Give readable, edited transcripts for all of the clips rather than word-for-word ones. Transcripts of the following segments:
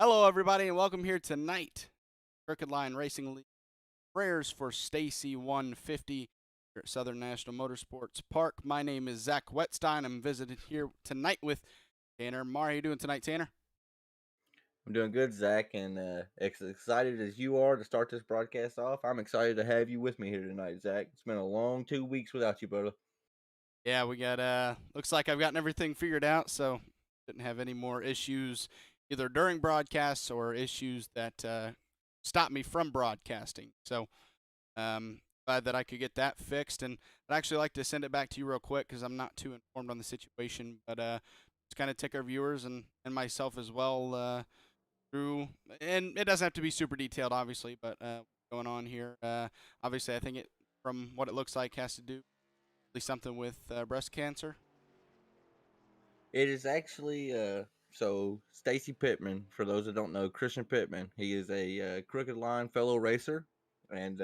Hello, everybody, and welcome here tonight. Crooked Line Racing League prayers for Stacy 150 here at Southern National Motorsports Park. My name is Zach Wetstein. I'm visiting here tonight with Tanner Marr. How you doing tonight, Tanner? I'm doing good, Zach, and excited as you are to start this broadcast off. I'm excited to have you with me here tonight, Zach. It's been a long 2 weeks without you, brother. Yeah, we got looks like I've gotten everything figured out, so didn't have any more issues either during broadcasts or issues that stop me from broadcasting. So glad that I could get that fixed. And I'd actually like to send it back to you real quick because I'm not too informed on the situation. But just kind of take our viewers and myself as well through. And it doesn't have to be super detailed, obviously, but going on here. Obviously, I think it, from what it looks like, has to do at least something with breast cancer. It is actually Stacy Pittman. For those that don't know, Christian Pittman. He is a Crooked Line fellow racer, and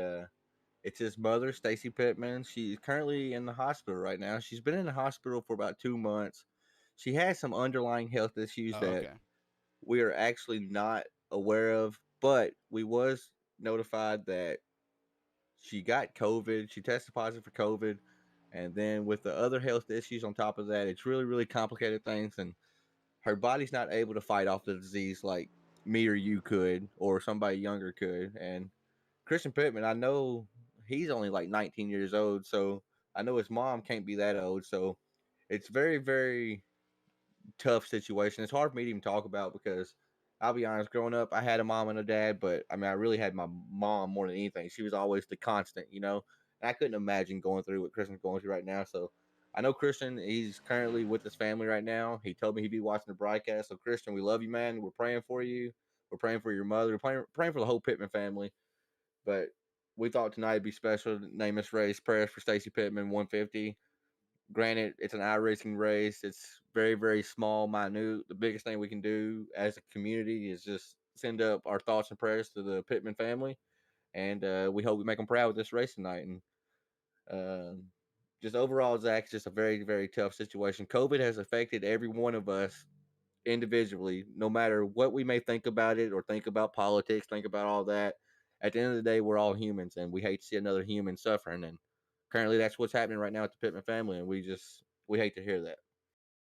it's his mother, Stacy Pittman. She's currently in the hospital right now. She's been in the hospital for about 2 months. She has some underlying health issues Oh, that okay. we are actually not aware of, but we was notified that she got COVID. She tested positive for COVID. And then with the other health issues on top of that, it's really, really complicated things. And her body's not able to fight off the disease like me or you could, or somebody younger could. And Christian Pittman, I know he's only like 19 years old. So I know his mom can't be that old. So it's very, very tough situation. It's hard for me to even talk about because I'll be honest, growing up, I had a mom and a dad, but I mean, I really had my mom more than anything. She was always the constant, you know. And I couldn't imagine going through what Christian's going through right now. So I know Christian, he's currently with his family right now. He told me he'd be watching the broadcast. So Christian, we love you, man. We're praying for you. We're praying for your mother. We're praying for the whole Pittman family. But we thought tonight would be special. Name this race prayers for Stacy Pittman 150. Granted, it's an iRacing race. It's very, very small, minute. The biggest thing we can do as a community is just send up our thoughts and prayers to the Pittman family, and we hope we make them proud with this race tonight. And uh, just overall, Zach, it's just a very, very tough situation. COVID has affected every one of us individually, no matter what we may think about it or think about politics, think about all that. At the end of the day, we're all humans, and we hate to see another human suffering. And currently, that's what's happening right now with the Pittman family, and we hate to hear that.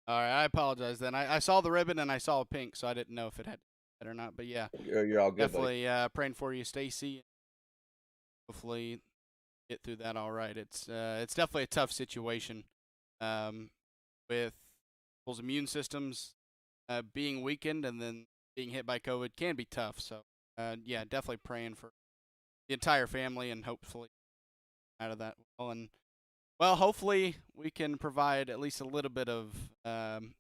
All right, I apologize then. I saw the ribbon and I saw a pink, so I didn't know if it had it or not. But yeah, You're all good, buddy. definitely praying for you, Stacy. Hopefully, get through that all right. It's definitely a tough situation um, with people's immune systems being weakened and then being hit by COVID can be tough. So yeah, definitely praying for the entire family and hopefully out of that well. And well, hopefully we can provide at least a little bit of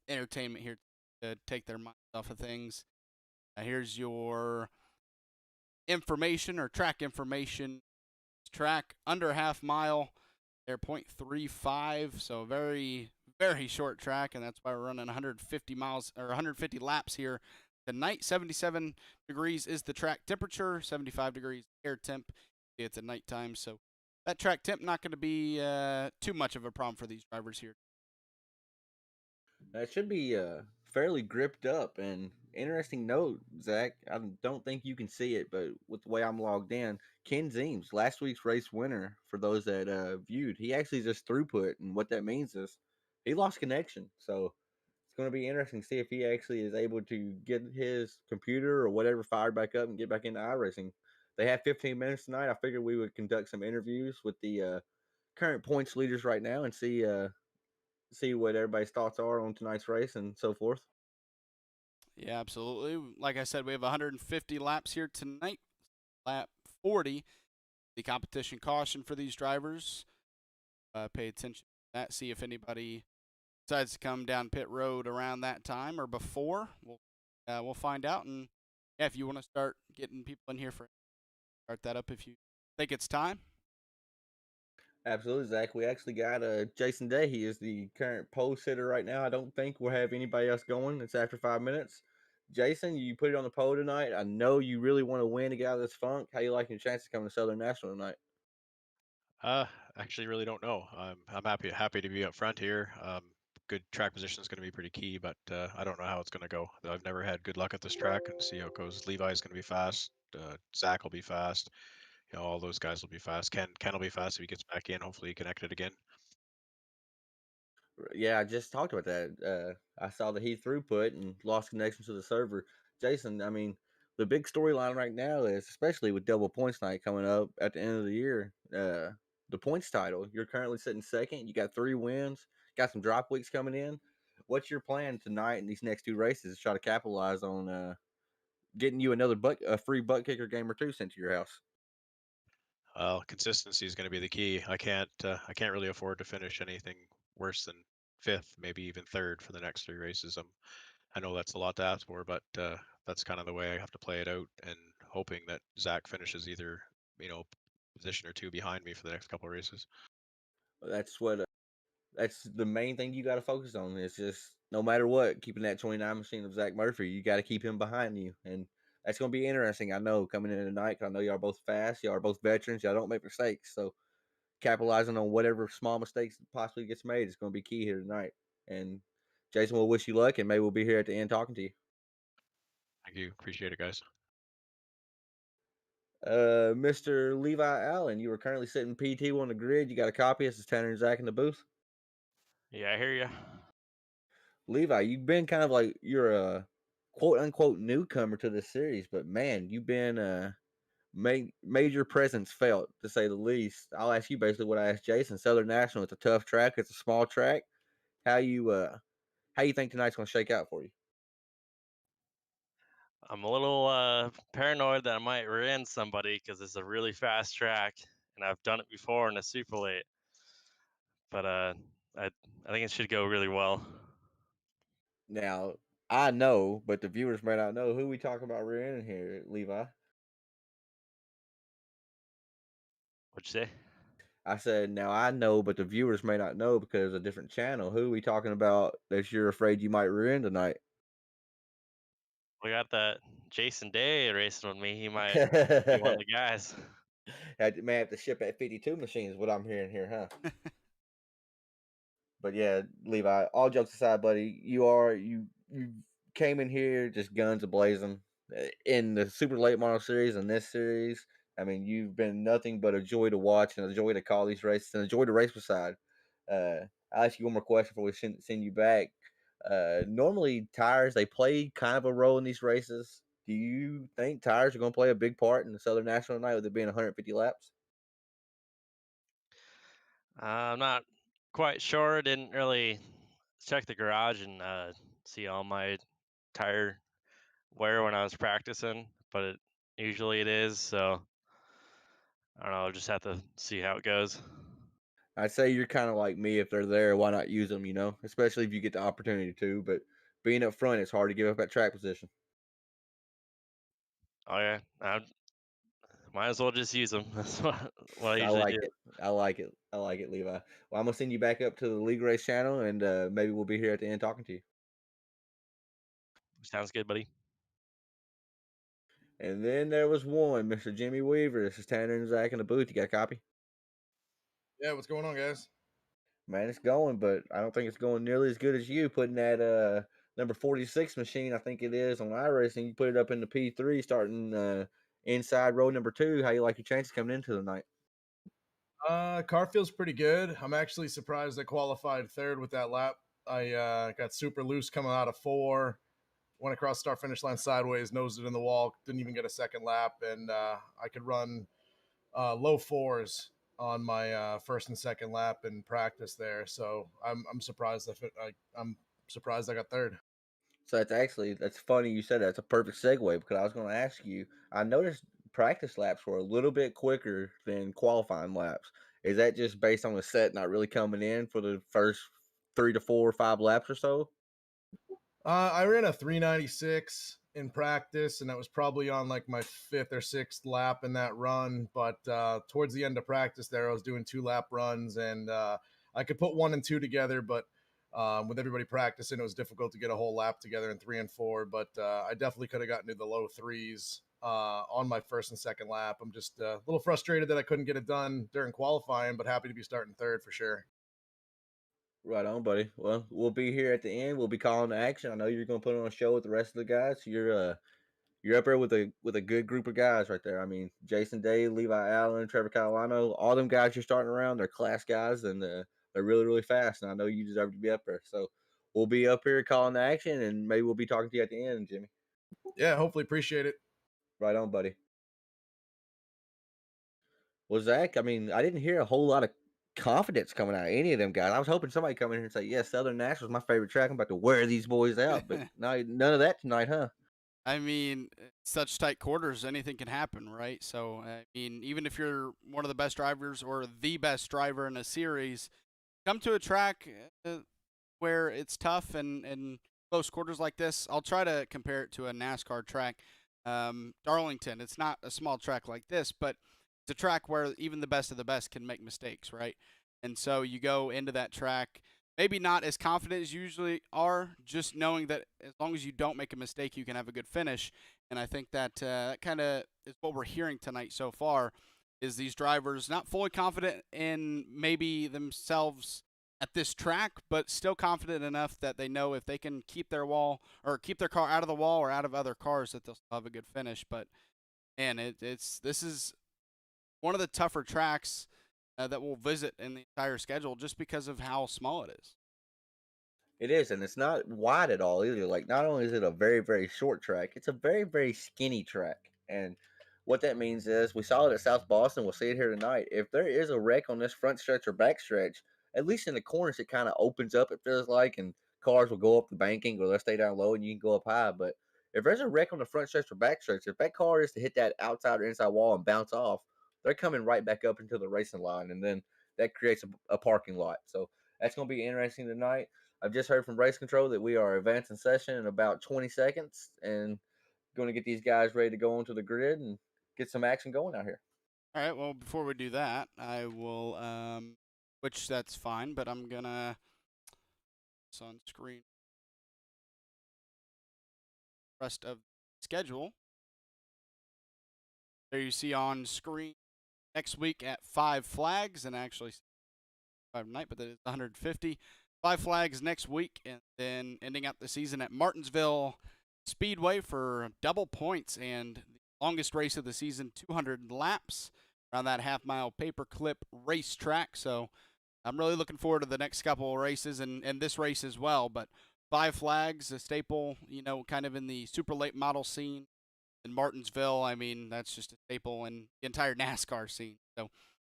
entertainment here to take their minds off of things. Here's your information or track information. Track under a half mile. They're 0.35, so very, very short track, and that's why we're running 150 miles or 150 laps here tonight. 77 degrees is the track temperature, 75 degrees air temp. It's at nighttime, so that track temp not going to be too much of a problem for these drivers here. It should be fairly gripped up. And interesting note, Zach. I don't think you can see it, but with the way I'm logged in, Ken Zeems, last week's race winner, for those that viewed, he actually just throughput, and what that means is he lost connection. So it's going to be interesting to see if he actually is able to get his computer or whatever fired back up and get back into iRacing. They have 15 minutes tonight. I figured we would conduct some interviews with the current points leaders right now and see what everybody's thoughts are on tonight's race and so forth. Yeah, absolutely. Like I said, we have 150 laps here tonight. Lap 40, the competition caution for these drivers. Pay attention to that. See if anybody decides to come down pit road around that time or before. We'll find out. And yeah, if you want to start getting people in here for start that up if you think it's time. Absolutely, Zach. We actually got Jason Day. He is the current pole sitter right now. I don't think we'll have anybody else going. It's after 5 minutes. Jason, you put it on the pole tonight. I know you really want to win to get out of this funk. How you liking your chances coming to Southern National tonight? Uh, Actually, really don't know. I'm happy to be up front here. good track position is going to be pretty key, but I don't know how it's going to go. I've never had good luck at this track, and see how it goes. Levi's going to be fast. Zach will be fast. All those guys will be fast. Ken will be fast if he gets back in. Hopefully, he connected again. Yeah, I just talked about that. I saw that he throughput and lost connection to the server. Jason, I mean, the big storyline right now is, especially with double points night coming up at the end of the year, the points title. You're currently sitting second. You got 3 wins. Got some drop weeks coming in. What's your plan tonight in these next 2 races to try to capitalize on getting you a free butt kicker game or two sent to your house? Well, consistency is going to be the key. I can't really afford to finish anything worse than fifth, maybe even third for the next 3 races. I know that's a lot to ask for, but that's kind of the way I have to play it out, and hoping that Zach finishes either, you know, position or two behind me for the next couple of races. That's what that's the main thing you got to focus on. It's just no matter what, keeping that 29 machine of Zach Murphy, you got to keep him behind you, and that's going to be interesting. I know coming in tonight, 'cause I know y'all are both fast, y'all are both veterans, y'all don't make mistakes, so capitalizing on whatever small mistakes possibly gets made is going to be key here tonight. And Jason, will wish you luck, and maybe we'll be here at the end talking to you. Thank you. Appreciate it, guys. Mr. Levi Allen, you are currently sitting P2 on the grid. You got a copy. This is Tanner and Zach in the booth. Yeah, I hear you. Levi, you've been kind of like you're a quote unquote newcomer to this series, but man, you've been major presence felt to say the least. I'll ask you basically what I asked Jason. Southern National, it's a tough track. It's a small track. How you think tonight's going to shake out for you? I'm a little paranoid that I might rear somebody because it's a really fast track, and I've done it before in a super late. But I think it should go really well. Now I know, but the viewers may not know who we talking about rear here, Levi. What'd you say? I said, now I know, but the viewers may not know because a different channel. Who are we talking about that you're afraid you might rear tonight? We got that Jason Day racing with me. He might be one of the guys. May have to ship at 52 machines. What I'm hearing here, huh? But yeah, Levi. All jokes aside, buddy, you came in here just guns a blazing in the super late model series and this series. I mean, you've been nothing but a joy to watch and a joy to call these races and a joy to race beside. I'll ask you one more question before we send you back. Normally, tires they play kind of a role in these races. Do you think tires are going to play a big part in the Southern National tonight with it being 150 laps? I'm not quite sure. Didn't really check the garage and see all my tire wear when I was practicing, but usually it is. So I don't know. I'll just have to see how it goes. I'd say you're kind of like me. If they're there, why not use them? Especially if you get the opportunity to. But being up front, it's hard to give up that track position. Oh yeah, I might as well just use them. That's what I I usually like do. it. I like it. I like it, Levi. Well, I'm gonna send you back up to the League Race channel, and maybe we'll be here at the end talking to you. Sounds good, buddy. And then there was one, Mr. Jimmy Weaver. This is Tanner and Zach in the booth. You got a copy? Yeah, what's going on, guys? Man, it's going, but I don't think it's going nearly as good as you putting that number 46 machine. I think it is on iRacing. You put it up in the P3, starting inside row number 2. How you like your chances coming into the night? Car feels pretty good. I'm actually surprised I qualified third with that lap. I got super loose coming out of 4, went across start finish line sideways, nosed it in the wall, didn't even get a second lap, and I could run low 4s on my first and second lap in practice there. So I'm surprised I'm surprised I got third. So that's funny you said that. That's a perfect segue because I was going to ask you. I noticed practice laps were a little bit quicker than qualifying laps. Is that just based on the set not really coming in for the first 3 to 4 or 5 laps or so? I ran a 396 in practice, and that was probably on like my 5th or 6th lap in that run. But towards the end of practice, there I was doing 2 lap runs, and I could put 1 and 2 together. But with everybody practicing, it was difficult to get a whole lap together in 3 and 4. But I definitely could have gotten to the low 3s on my first and second lap. I'm just a little frustrated that I couldn't get it done during qualifying, but happy to be starting third for sure. Right on, buddy. Well, we'll be here at the end. We'll be calling the action. I know you're gonna put on a show with the rest of the guys. You're up there with a good group of guys right there. I mean, Jason Day, Levi Allen, Trevor Catalano, all them guys you're starting around, they're class guys and they're really, really fast. And I know you deserve to be up there. So we'll be up here calling the action and maybe we'll be talking to you at the end, Jimmy. Yeah, hopefully appreciate it. Right on, buddy. Well, Zach, I mean, I didn't hear a whole lot of confidence coming out of any of them guys. I was hoping somebody come in here and say, "Yeah, Southern National's my favorite track. I'm about to wear these boys out." But no, none of that tonight, huh? I mean, such tight quarters, anything can happen, right? So, I mean, even if you're one of the best drivers or the best driver in a series, come to a track where it's tough and close quarters like this. I'll try to compare it to a NASCAR track. Darlington, it's not a small track like this, but it's a track where even the best of the best can make mistakes, right? And so you go into that track, maybe not as confident as you usually are, just knowing that as long as you don't make a mistake, you can have a good finish. And I think that that kind of is what we're hearing tonight so far, is these drivers not fully confident in maybe themselves at this track, but still confident enough that they know if they can keep their wall or keep their car out of the wall or out of other cars, that they'll still have a good finish. But man, this is one of the tougher tracks that we'll visit in the entire schedule just because of how small it is. It is, and it's not wide at all either. Like, not only is it a very, very short track, it's a very, very skinny track. And what that means is we saw it at South Boston. We'll see it here tonight. If there is a wreck on this front stretch or back stretch, at least in the corners, it kind of opens up, it feels like, and cars will go up the banking or they'll stay down low and you can go up high. But if there's a wreck on the front stretch or back stretch, if that car is to hit that outside or inside wall and bounce off, they're coming right back up into the racing line. And then that creates a parking lot. So that's going to be interesting tonight. I've just heard from race control that we are advancing session in about 20 seconds and going to get these guys ready to go onto the grid and get some action going out here. All right. Well, before we do that, I will, which that's fine, but I'm gonna it's on screen rest of the schedule. There you see on screen next week at Five Flags, and actually five night, but that is 150. Five Flags next week, and then ending out the season at Martinsville Speedway for double points and the longest race of the season, 200 laps around that half-mile paperclip racetrack. So I'm really looking forward to the next couple of races and this race as well. But Five Flags, a staple, kind of in the super late model scene in Martinsville. I mean, that's just a staple in the entire NASCAR scene. So,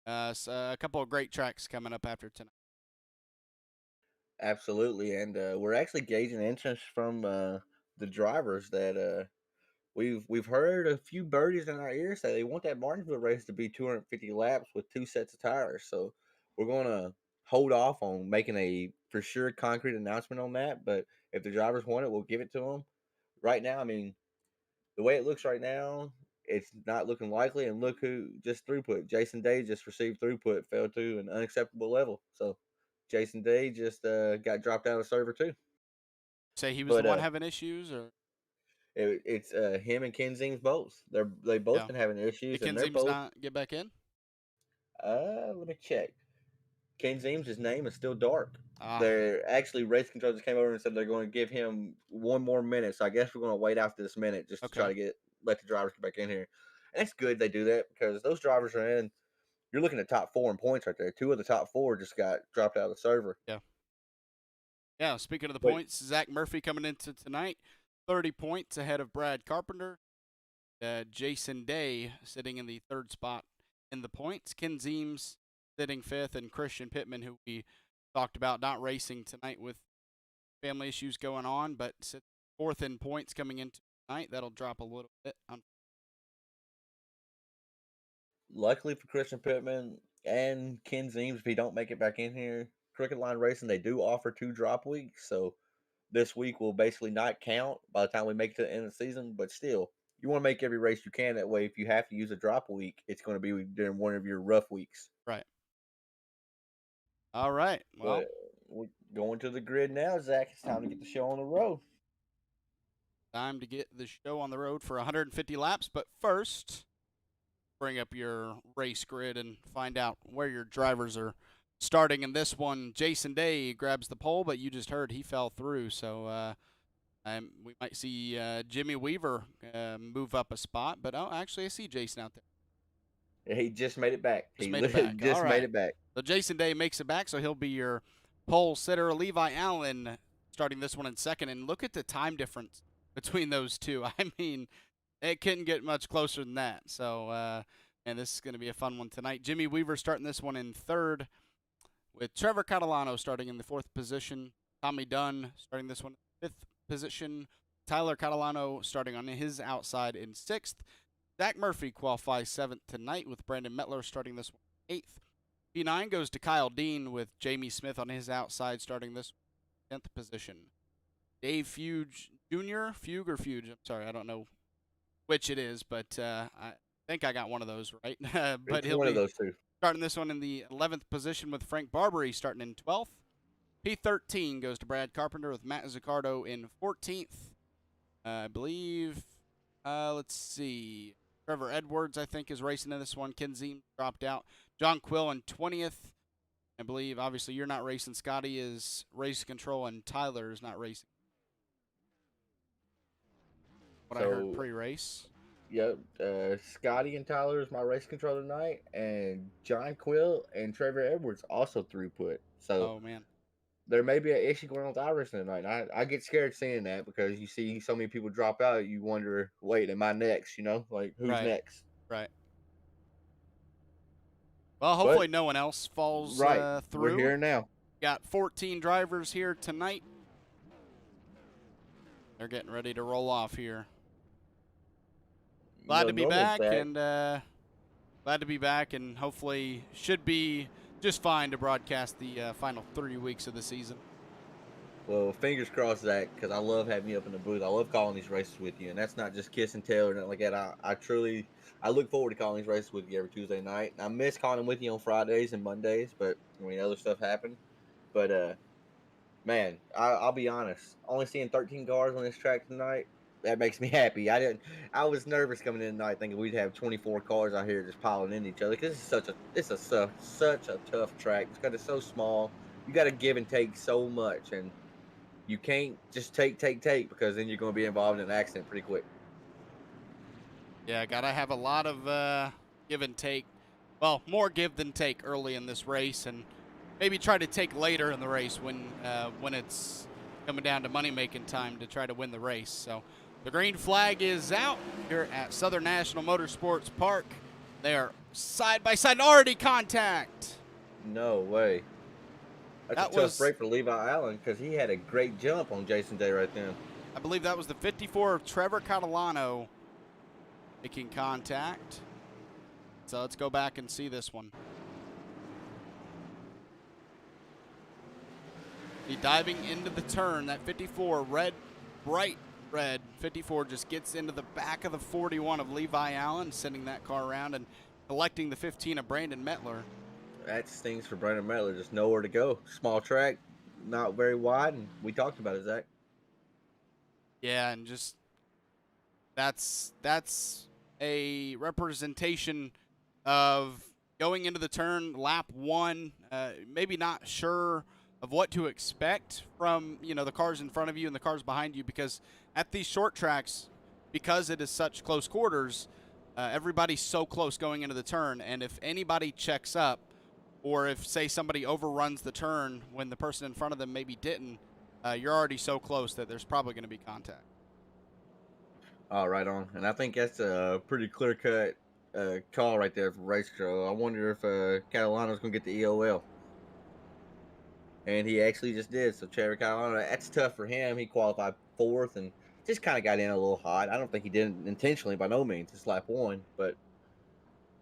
a couple of great tracks coming up after tonight. Absolutely, and we're actually gauging interest from the drivers that we've heard a few birdies in our ears say they want that Martinsville race to be 250 laps with two sets of tires. So we're going to hold off on making a for sure concrete announcement on that. But if the drivers want it, we'll give it to them. Right now, I mean, the way it looks right now, it's not looking likely. And look who just throughput. Jason Day just received throughput, fell to an unacceptable level. So Jason Day just got dropped out of server too. Say he was the But one having issues, or it's him and Ken Zings both. They both yeah, been having did issues, and Ken they're Ziems both. not get back in? Let me check. Ken Zings' name is still dark. Ah, They're actually race control just came over and said they're going to give him one more minute. So I guess we're going to wait after this minute just to try okay. to let the drivers get back in here. And it's good they do that because those drivers are in. You're looking at top four in points right there. Two of the top four just got dropped out of the server. Yeah. Yeah, speaking of the But points, Zach Murphy coming into tonight, 30 points ahead of Brad Carpenter. Jason Day sitting in the third spot in the points. Ken Ziems sitting fifth, and Christian Pittman, who we talked about not racing tonight with family issues going on, but sits fourth in points coming into tonight. That'll drop a little bit. luckily for Christian Pittman and Ken Ziems, if he don't make it back in here, Cricket Line Racing, they do offer 2 drop weeks. So this week will basically not count by the time we make it to the end of the season. But still, you want to make every race you can. That way, if you have to use a drop week, it's going to be during one of your rough weeks. Right. All right. Well, But we're going to the grid now, Zach. It's time to get the show on the road. time to get the show on the road for 150 laps. But first, bring up your race grid and find out where your drivers are starting in this one. Jason Day grabs the pole, but you just heard he fell through. So we might see Jimmy Weaver move up a spot. But actually, I see Jason out there. He just made it back. Just He made it literally back. just All made right. it back. So Jason Day makes it back, so he'll be your pole sitter. Levi Allen starting this one in second. And look at the time difference between those two. I mean, it couldn't get much closer than that. So, and this is going to be a fun one tonight. Jimmy Weaver starting this one in third, with Trevor Catalano starting in the fourth position. Tommy Dunn starting this one in fifth position. Tyler Catalano starting on his outside in sixth. Zach Murphy qualifies seventh tonight, with Brandon Mettler starting this one eighth. P9 goes to Kyle Dean, with Jamie Smith on his outside starting this 10th position. Dave Fuge Jr., Fuge or Fuge, I'm sorry, I don't know which it is, but I think I got one of those right. But It's he'll one be of those two. starting this one in the 11th position, with Frank Barbary starting in 12th. P13 goes to Brad Carpenter, with Matt Zaccardo in 14th. I believe, let's see, Trevor Edwards, I think, is racing in this one. Ken Ziem dropped out. John Quill in 20th. I believe, obviously, you're not racing. Scotty is race control, and Tyler is not racing. What I heard pre-race. Yep. Scotty and Tyler is my race control tonight, and John Quill and Trevor Edwards also throughput. So Oh, man. there may be an issue going on with iRacing tonight. And I get scared seeing that, because you see so many people drop out. You wonder, wait, am I next? You know, like, who's Right. next? Right. Well, hopefully no one else falls through. We're here now. Got 14 drivers here tonight. They're getting ready to roll off here. Glad to be back, and glad to be back, and hopefully should be just fine to broadcast the final 3 weeks of the season. Well, fingers crossed, Zach, because I love having you up in the booth. I love calling these races with you, and that's not just kiss and tell or nothing like that. I look forward to calling these races with you every Tuesday night. I miss calling them with you on Fridays and Mondays, but I mean, other stuff happened. But man, I'll be honest. Only seeing 13 cars on this track tonight, that makes me happy. I was nervous coming in tonight, thinking we'd have 24 cars out here just piling into each other, because it's such a tough track. It's so small. You got to give and take so much, and you can't just take, because then you're going to be involved in an accident pretty quick. Yeah, gotta have a lot of give and take. Well, more give than take early in this race, and maybe try to take later in the race when it's coming down to money-making time to try to win the race. So the green flag is out here at Southern National Motorsports Park. They are side by side, already contact. No way. That's That a tough was- break for Levi Allen, because he had a great jump on Jason Day right then. I believe that was the 54 of Trevor Catalano making contact. So let's go back and see this one. He diving into the turn. That 54, red, bright red 54, just gets into the back of the 41 of Levi Allen, sending that car around and collecting the 15 of Brandon Mettler. That stings for Brandon Mettler. Just nowhere to go. Small track, not very wide, and we talked about it, Zach. Yeah, and just that's a representation of going into the turn, lap one, maybe not sure of what to expect from the cars in front of you and the cars behind you, because at these short tracks, because it is such close quarters, everybody's so close going into the turn, and if anybody checks up, or if, say, somebody overruns the turn when the person in front of them maybe didn't, you're already so close that there's probably going to be contact. Oh, right on. And I think that's a pretty clear-cut call right there for race control. I wonder if Catalano's going to get the EOL. And he actually just did. So Trevor Catalano, that's tough for him. He qualified fourth and just kind of got in a little hot. I don't think he did it intentionally by no means. It's lap one, but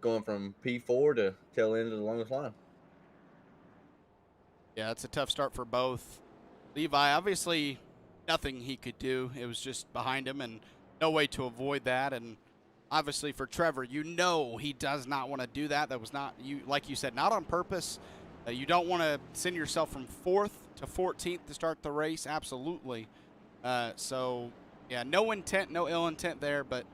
going from P4 to tail end of the longest line. Yeah, it's a tough start for both. Levi, obviously, nothing he could do. It was just behind him and no way to avoid that. And obviously for Trevor, he does not want to do that. That was not, like you said, not on purpose. You don't want to send yourself from 4th to 14th to start the race. Absolutely. So, yeah, no intent, no ill intent there, but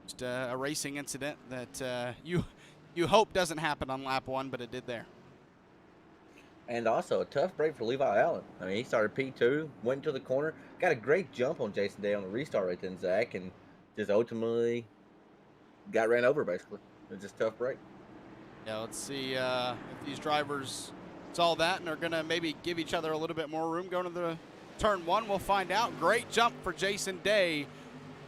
just a racing incident that you hope doesn't happen on lap one, but it did there. And also a tough break for Levi Allen. I mean, he started P2, went into the corner, got a great jump on Jason Day on the restart right then, Zach, and just ultimately got ran over basically. It was just a tough break. Yeah, let's see if these drivers saw that and are going to maybe give each other a little bit more room going to the turn one. We'll find out. Great jump for Jason Day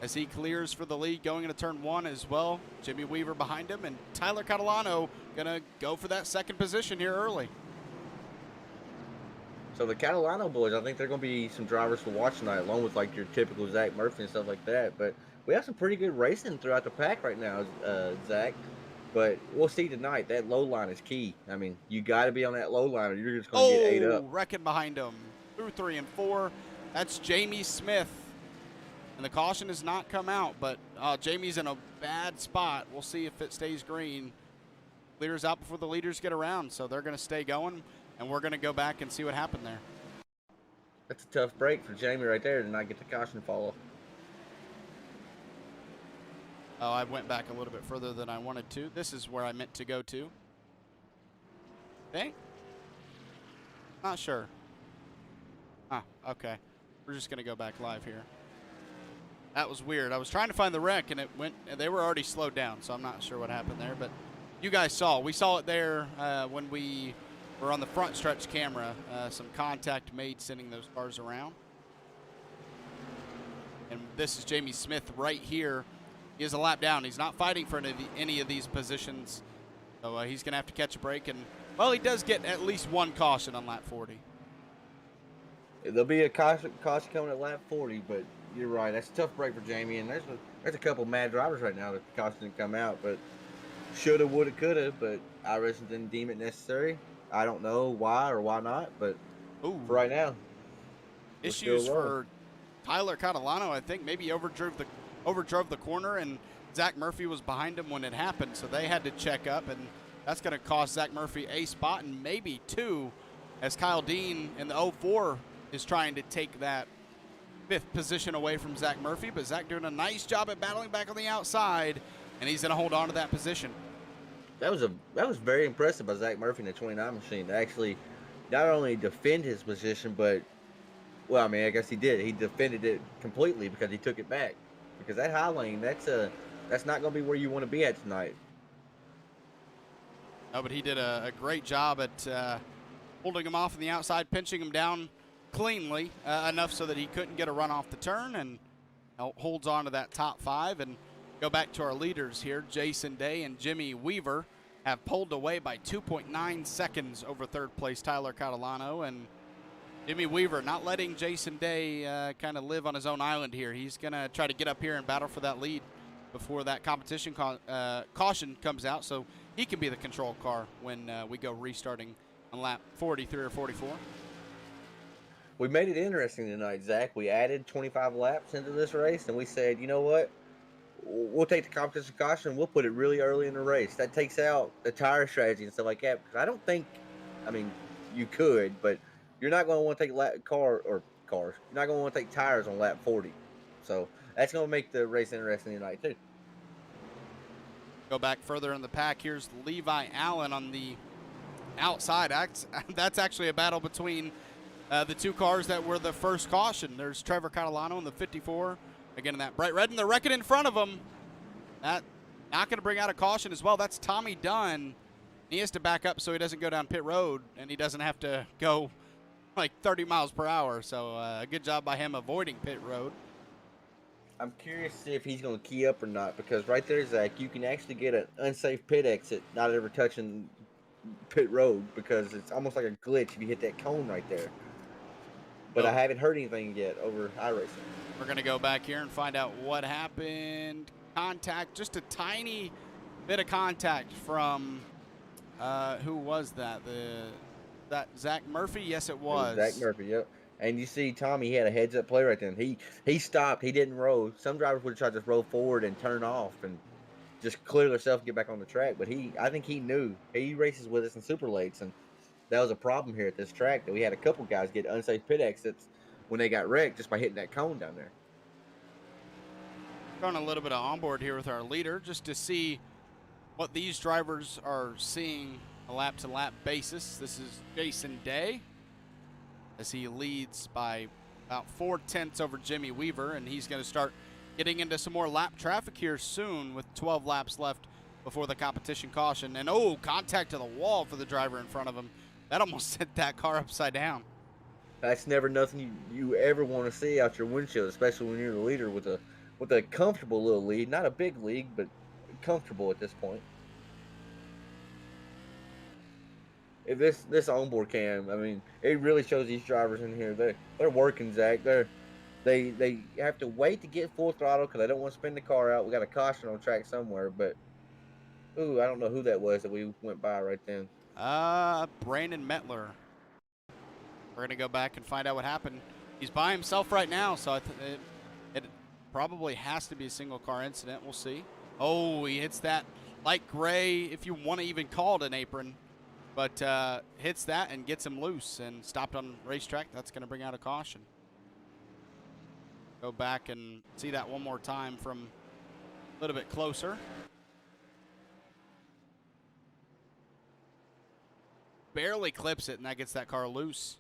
as he clears for the lead going into turn one as well. Jimmy Weaver behind him, and Tyler Catalano going to go for that second position here early. So the Catalano boys, I think they're going to be some drivers to watch tonight, along with like your typical Zach Murphy and stuff like that. But we have some pretty good racing throughout the pack right now, Zach. But we'll see tonight. That low line is key. I mean, you got to be on that low line, or you're just going to get ate up. Wrecking behind him through 3 and 4. That's Jamie Smith. And the caution has not come out, but Jamie's in a bad spot. We'll see if it stays green. Clears out before the leaders get around, so they're going to stay going, and we're going to go back and see what happened there. That's a tough break for Jamie right there to not get the caution follow. Oh, I went back a little bit further than I wanted to. This is where I meant to go to. Think? Not sure. Ah, okay. We're just going to go back live here. That was weird. I was trying to find the wreck, and they were already slowed down, so I'm not sure what happened there. But you guys saw. We saw it there when we were on the front stretch camera. Some contact made sending those cars around. And this is Jamie Smith right here. He is a lap down. He's not fighting for any of these positions. So he's going to have to catch a break. And, well, he does get at least one caution on lap 40. There'll be a caution coming at lap 40, but you're right. That's a tough break for Jamie. And there's a couple mad drivers right now that the caution didn't come out. But shoulda, woulda, coulda. But IRacing didn't deem it necessary. I don't know why or why not. But for right now, issues for Tyler Catalano, I think. Maybe overdrove the corner, and Zach Murphy was behind him when it happened, so they had to check up, and that's going to cost Zach Murphy a spot and maybe 2, as Kyle Dean in the 04 is trying to take that 5th position away from Zach Murphy, but Zach doing a nice job at battling back on the outside, and he's going to hold on to that position. That was very impressive by Zach Murphy in the 29 machine to actually not only defend his position, but, well, I mean, I guess he did. He defended it completely because he took it back. Because that high lane, that's not going to be where you want to be at tonight. No, but he did a great job at holding him off on the outside, pinching him down cleanly enough so that he couldn't get a run off the turn, and holds on to that top 5. And go back to our leaders here. Jason Day and Jimmy Weaver have pulled away by 2.9 seconds over 3rd place Tyler Catalano, and Jimmy Weaver not letting Jason Day kind of live on his own island here. He's going to try to get up here and battle for that lead before that competition caution comes out, so he can be the control car when we go restarting on lap 43 or 44. We made it interesting tonight, Zach. We added 25 laps into this race, and we said, you know what? We'll take the competition caution and we'll put it really early in the race. That takes out the tire strategy and stuff like that, because I don't think, I mean, you could, but you're not going to want to take cars. You're not going to want to take tires on lap 40. So that's going to make the race interesting tonight too. Go back further in the pack. Here's Levi Allen on the outside. That's actually a battle between the 2 cars that were the first caution. There's Trevor Catalano in the 54. Again, in that bright red, and they're wrecking in front of him. That not going to bring out a caution as well. That's Tommy Dunn. He has to back up so he doesn't go down pit road, and he doesn't have to go like 30 miles per hour. So a good job by him avoiding pit road. I'm curious to see if he's going to key up or not, because right there, Zach, you can actually get an unsafe pit exit, not ever touching pit road, because it's almost like a glitch if you hit that cone right there. But I haven't heard anything yet over iRacing. We're going to go back here and find out what happened. Contact, just a tiny bit of contact from, who was that? That Zach Murphy? Yes, it was. Zach Murphy, yep. And you see Tommy, he had a heads-up play right then. He stopped. He didn't roll. Some drivers would have tried to just roll forward and turn off and just clear themselves and get back on the track. But I think he knew. He races with us in super lates, and that was a problem here at this track, that we had a couple guys get unsafe pit exits when they got wrecked just by hitting that cone down there. Going a little bit of onboard here with our leader just to see what these drivers are seeing a lap-to-lap basis. This is Jason Day as he leads by about 4/10 over Jimmy Weaver, and he's going to start getting into some more lap traffic here soon with 12 laps left before the competition caution. And oh, contact to the wall for the driver in front of him. That almost sent that car upside down. That's never nothing you ever want to see out your windshield, especially when you're the leader with a comfortable little lead, not a big lead, but comfortable at this point. If this onboard cam, I mean, it really shows these drivers in here they're working, Zach. They have to wait to get full throttle because they don't want to spin the car out. We got a caution on track somewhere, but ooh, I don't know who that was that we went by right then. Brandon Metler. We're going to go back and find out what happened. He's by himself right now, so it probably has to be a single car incident. We'll see. Oh, he hits that light gray, if you want to even call it an apron, but hits that and gets him loose and stopped on racetrack. That's going to bring out a caution. Go back and see that one more time from a little bit closer. Barely clips it, and that gets that car loose.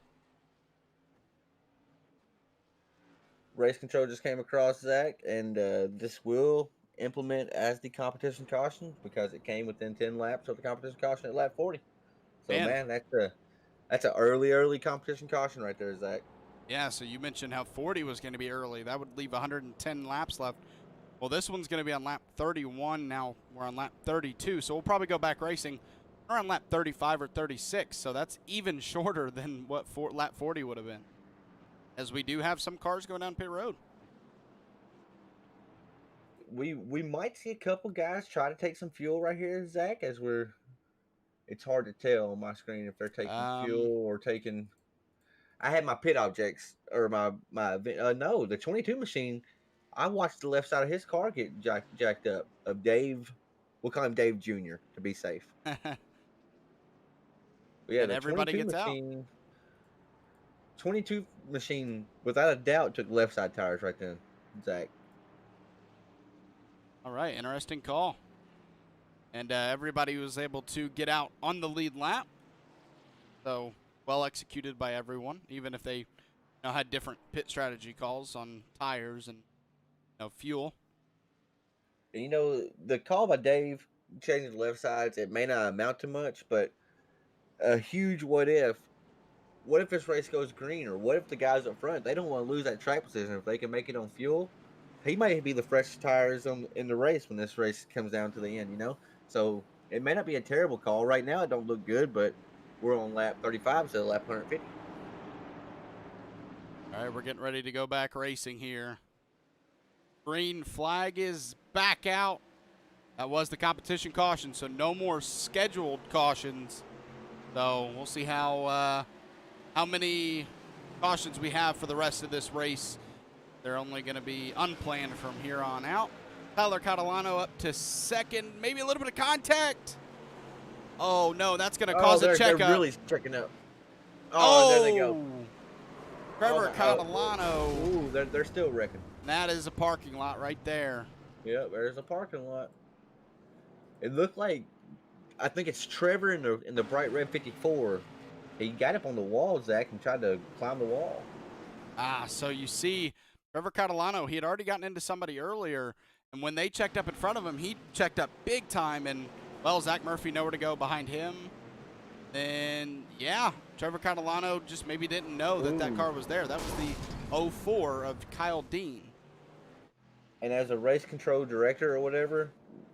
Race control just came across, Zach, and this will implement as the competition caution because it came within 10 laps of the competition caution at lap 40. So, man that's an early competition caution right there, Zach. Yeah, so you mentioned how 40 was going to be early. That would leave 110 laps left. Well, this one's going to be on lap 31. Now we're on lap 32, so we'll probably go back racing around lap 35 or 36. So that's even shorter than what lap 40 would have been, as we do have some cars going down pit road. We might see a couple guys try to take some fuel right here, Zach, as it's hard to tell on my screen if they're taking fuel or taking. I had my pit objects or no, the 22 machine. I watched the left side of his car get jacked up. Of Dave, we'll call him Dave Jr. to be safe. Yeah, and the everybody 22 gets machine, out. 22 machine, without a doubt, took left side tires right then, Zach. All right, interesting call. And everybody was able to get out on the lead lap. So well executed by everyone, even if they had different pit strategy calls on tires and fuel. And the call by Dave changing the left sides, it may not amount to much, but a huge what if. What if this race goes green, or what if the guys up front, they don't want to lose that track position if they can make it on fuel? He might be the freshest tires in the race when this race comes down to the end, So it may not be a terrible call. Right now it don't look good, but we're on lap 35 instead of lap 150. All right, we're getting ready to go back racing here. Green flag is back out. That was the competition caution, so no more scheduled cautions. So we'll see how many cautions we have for the rest of this race. They're only going to be unplanned from here on out. Tyler Catalano up to second. Maybe a little bit of contact. Oh, no, that's going to cause a checkup. They're really checking up. Oh, there they go. Trevor Catalano. Ooh, they're still wrecking. That is a parking lot right there. Yeah, there's a parking lot. It looked like, I think it's Trevor in the bright red 54. He got up on the wall, Zach, and tried to climb the wall. So you see, Trevor Catalano, he had already gotten into somebody earlier, and when they checked up in front of him, he checked up big time, and, well, Zach Murphy nowhere to go behind him. Then, yeah, Trevor Catalano just maybe didn't know that car was there. That was the 04 of Kyle Dean. And as a race control director or whatever,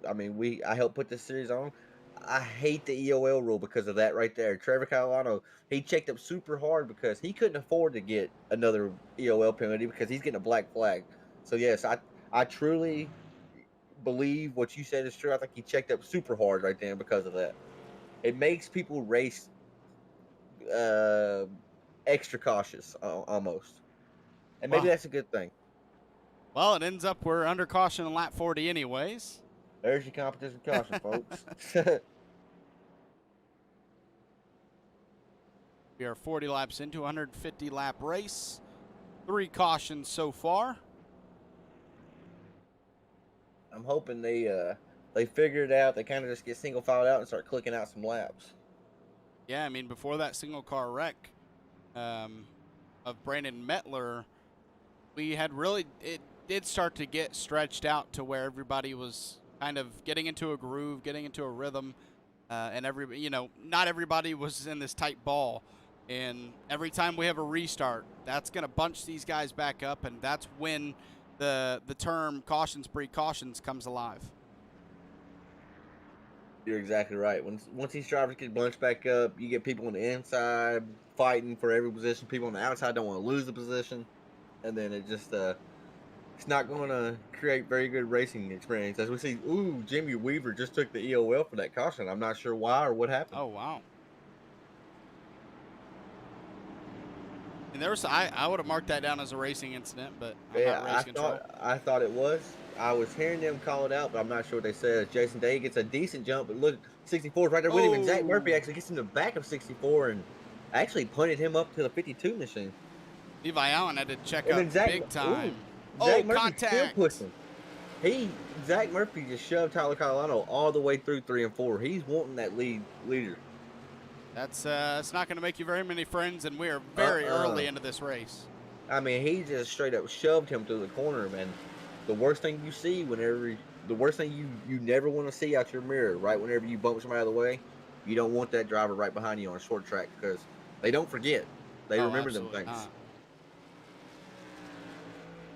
I mean, I helped put this series on. I hate the EOL rule because of that right there. Trevor Catalano, he checked up super hard because he couldn't afford to get another EOL penalty because he's getting a black flag. So, yes, I truly believe what you said is true. I think he checked up super hard right there because of that. It makes people race extra cautious almost. And maybe that's a good thing. Well, it ends up we're under caution in lap 40 anyways. There's your competition caution, folks. We are 40 laps into a 150-lap race. 3 cautions so far. I'm hoping they figure it out. They kind of just get single filed out and start clicking out some laps. Yeah, I mean, before that single car wreck of Brandon Mettler, we had really, it did start to get stretched out to where everybody was kind of getting into a groove, getting into a rhythm, and not everybody was in this tight ball. And every time we have a restart, that's going to bunch these guys back up, and that's when the term cautions precautions comes alive. You're exactly right. Once these drivers get bunched back up, you get people on the inside fighting for every position. People on the outside don't want to lose the position, and then it just it's not going to create very good racing experience. As we see, Jimmy Weaver just took the EOL for that caution. I'm not sure why or what happened. Oh wow! And I would have marked that down as a racing incident, but I'm not race control. I thought it was. I was hearing them call it out, but I'm not sure what they said. Jason Day gets a decent jump, but look, 64 is right there with him, and Zach Murphy actually gets in the back of 64 and actually punted him up to the 52 machine. Levi Allen had to check up big time. Zach Murphy contact. Still pushing. Zach Murphy just shoved Tyler Catalano all the way through 3 and 4. He's wanting that leader. That's it's not going to make you very many friends, and we are very early into this race. I mean, he just straight up shoved him through the corner, man. The worst thing you see the worst thing you never want to see out your mirror, right? Whenever you bump somebody out of the way, you don't want that driver right behind you on a short track because they don't forget. They remember them things. Not.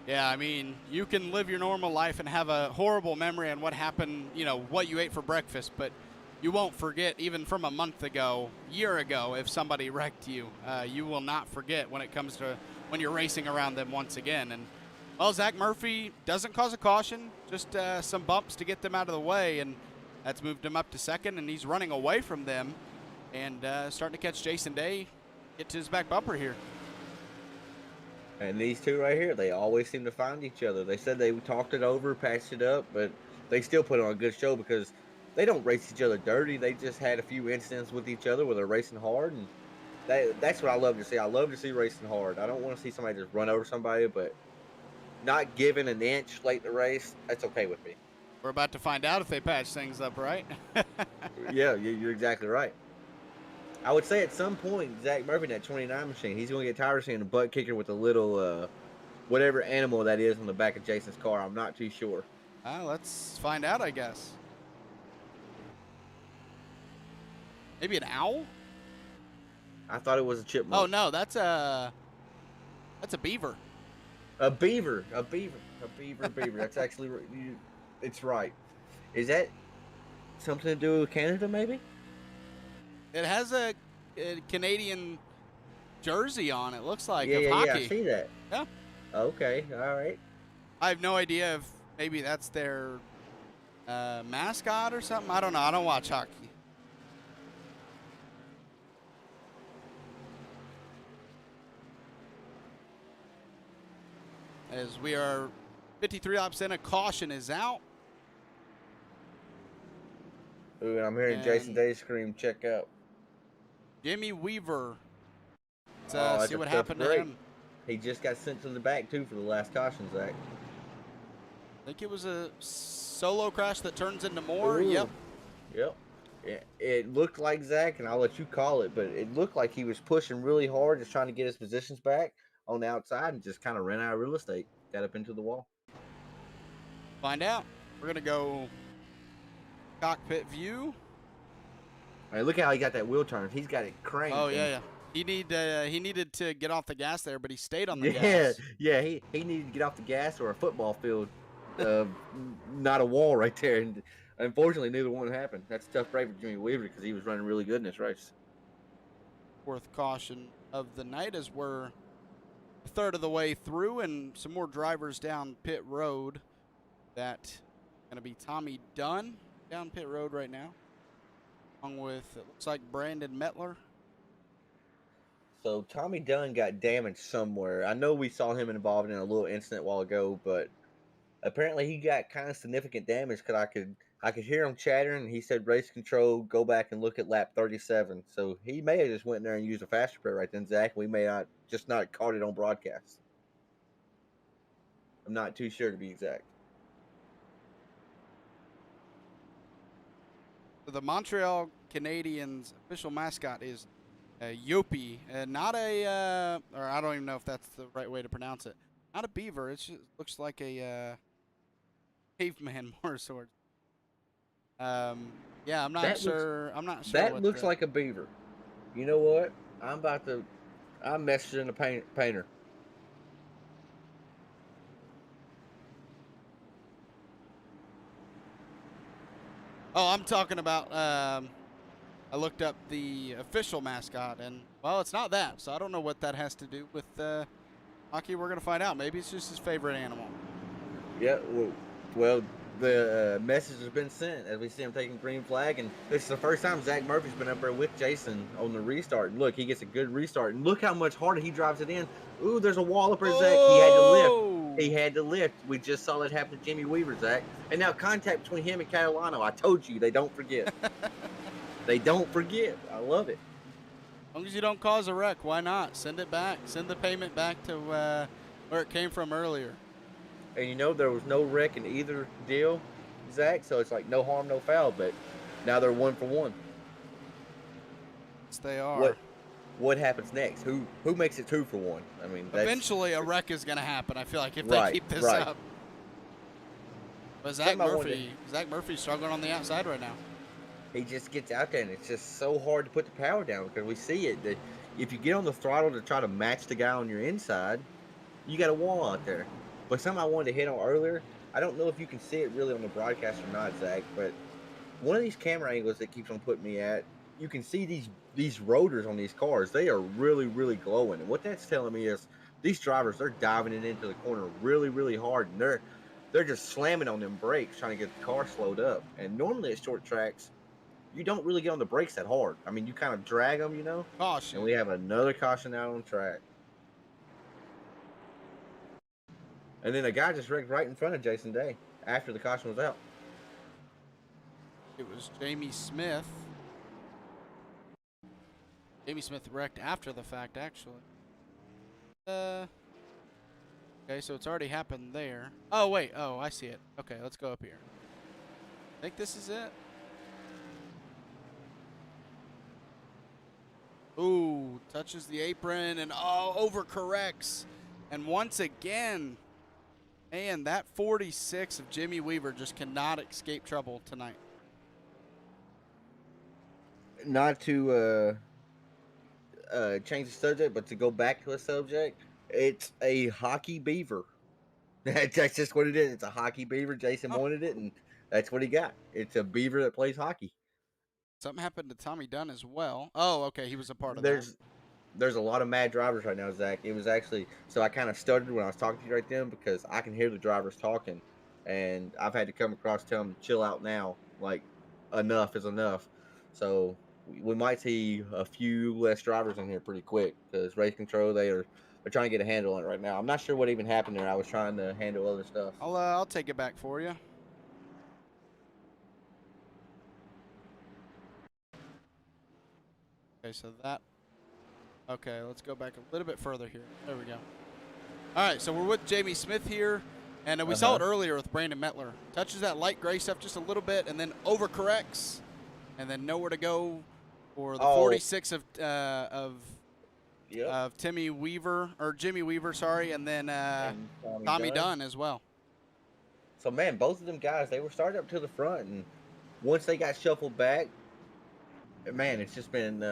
Yeah, I mean, you can live your normal life and have a horrible memory on what happened, what you ate for breakfast, but you won't forget even from a month ago, year ago, if somebody wrecked you. You will not forget when it comes to when you're racing around them once again. And, well, Zach Murphy doesn't cause a caution, just some bumps to get them out of the way, and that's moved him up to second, and he's running away from them and starting to catch Jason Day, get to his back bumper here. And these two right here, they always seem to find each other. They said they talked it over, patched it up, but they still put on a good show because they don't race each other dirty. They just had a few incidents with each other where they're racing hard, and that's what I love to see. I love to see racing hard. I don't want to see somebody just run over somebody, but not giving an inch late in the race, that's okay with me. We're about to find out if they patch things up, right? Yeah, you're exactly right. I would say at some point, Zach Murphy in that 29 machine, he's going to get tired of seeing a butt kicker with a little, whatever animal that is on the back of Jason's car. I'm not too sure. Let's find out, I guess. Maybe an owl? I thought it was a chipmunk. Oh, no, that's a beaver. A beaver. That's actually, it's right. Is that something to do with Canada, maybe? It has a Canadian jersey on it, looks like, of hockey. Yeah, I see that. Yeah. Okay, all right. I have no idea if maybe that's their mascot or something. I don't know. I don't watch hockey. As we are 53 laps in, a caution is out. Ooh, and I'm hearing Jason Day scream, check out. Jimmy Weaver. Let's see what happened to him. He just got sent to the back, too, for the last caution, Zach. I think it was a solo crash that turns into more. Ooh. Yep. It looked like Zach, and I'll let you call it, but it looked like he was pushing really hard, just trying to get his positions back on the outside, and just kind of ran out of real estate, got up into the wall. Find out. We're going to go cockpit view. All right, look how he got that wheel turn. He's got it cranked. Oh, yeah. He needed to get off the gas there, but he stayed on the gas. Yeah, he needed to get off the gas or a football field, not a wall right there. And unfortunately, neither one happened. That's a tough break for Jimmy Weaver because he was running really good in this race. Fourth caution of the night as we're a third of the way through and some more drivers down pit road. That going to be Tommy Dunn down pit road right now, along with, it looks like, Brandon Mettler. So Tommy Dunn got damaged somewhere. I know we saw him involved in a little incident a while ago, but apparently he got kind of significant damage because I could hear him chattering. He said race control, go back and look at lap 37. So he may have just went in there and used a fast repair right then, Zach. We may not caught it on broadcast. I'm not too sure to be exact. The Montreal Canadiens official mascot is Yopi, not a, or I don't even know if that's the right way to pronounce it. Not a beaver. It just looks like a caveman more sort. Yeah, I'm not That sure. I'm not sure That what looks the, like a beaver. You know what? I'm messaging the painter. Oh, I'm talking about. I looked up the official mascot, and well, it's not that. So I don't know what that has to do with hockey. We're gonna find out. Maybe it's just his favorite animal. Yeah, well the message has been sent as we see him taking green flag, and this is the first time Zach Murphy's been up there with Jason on the restart. And look, he gets a good restart, and look how much harder he drives it in. Ooh, there's a wall up there, Zach. He had to lift. He had to lift. We just saw that happen to Jimmy Weaver, Zach. And now contact between him and Catalano. I told you, they don't forget. They don't forget. I love it. As long as you don't cause a wreck, why not? Send it back. Send the payment back to where it came from earlier. And you know, there was no wreck in either deal, Zach, so it's like no harm, no foul, but now they're 1 for 1. Yes, they are. What happens next? Who makes it 2 for 1? I mean, Eventually a wreck is going to happen, I feel like, if Right, they keep this right. up. But Something I wanted Zach Murphy's struggling on the outside right now. he just gets out there, and it's just so hard to put the power down because we see it. That if you get on the throttle to try to match the guy on your inside, you got a wall out there. But something I wanted to hit on earlier, I don't know if you can see it really on the broadcast or not, Zach, but one of these camera angles that keeps on putting me at, you can see these rotors on these cars. They are really, really glowing. And what that's telling me is these drivers, they're diving it into the corner really, really hard, and they're just slamming on them brakes trying to get the car slowed up. And normally at short tracks, you don't really get on the brakes that hard. I mean, you kind of drag them, you know. Caution. And we have another caution out on track. And then a guy just wrecked right in front of Jason Day after the caution was out. It was Jamie Smith. Jamie Smith wrecked after the fact, actually. Okay, so it's already happened there. Oh, wait. Oh, I see it. Okay, let's go up here. I think this is it. Ooh, touches the apron and overcorrects. And once again, man, that 46 of Jimmy Weaver just cannot escape trouble tonight. Not to change the subject, but to go back to a subject, it's a hockey beaver. That's just what it is. It's a hockey beaver. Jason wanted it, and that's what he got. It's a beaver that plays hockey. Something happened to Tommy Dunn as well. Oh, okay, he was a part of that. There's a lot of mad drivers right now, Zach. It was actually, so I kind of stuttered when I was talking to you right then because I can hear the drivers talking, and I've had to come across tell them to chill out now. Like, enough is enough. So we might see a few less drivers in here pretty quick because race control they're trying to get a handle on it right now. I'm not sure what even happened there. I was trying to handle other stuff. I'll take it back for you. Okay, so that. Okay, let's go back a little bit further here. There we go. All right, so we're with Jamie Smith here, and we saw it earlier with Brandon Mettler. Touches that light gray stuff just a little bit, and then overcorrects, and then nowhere to go for the 46 of Timmy Weaver or Jimmy Weaver, sorry, and then And Tommy Dunn as well. So man, both of them guys, they were started up to the front, and once they got shuffled back, man, it's just been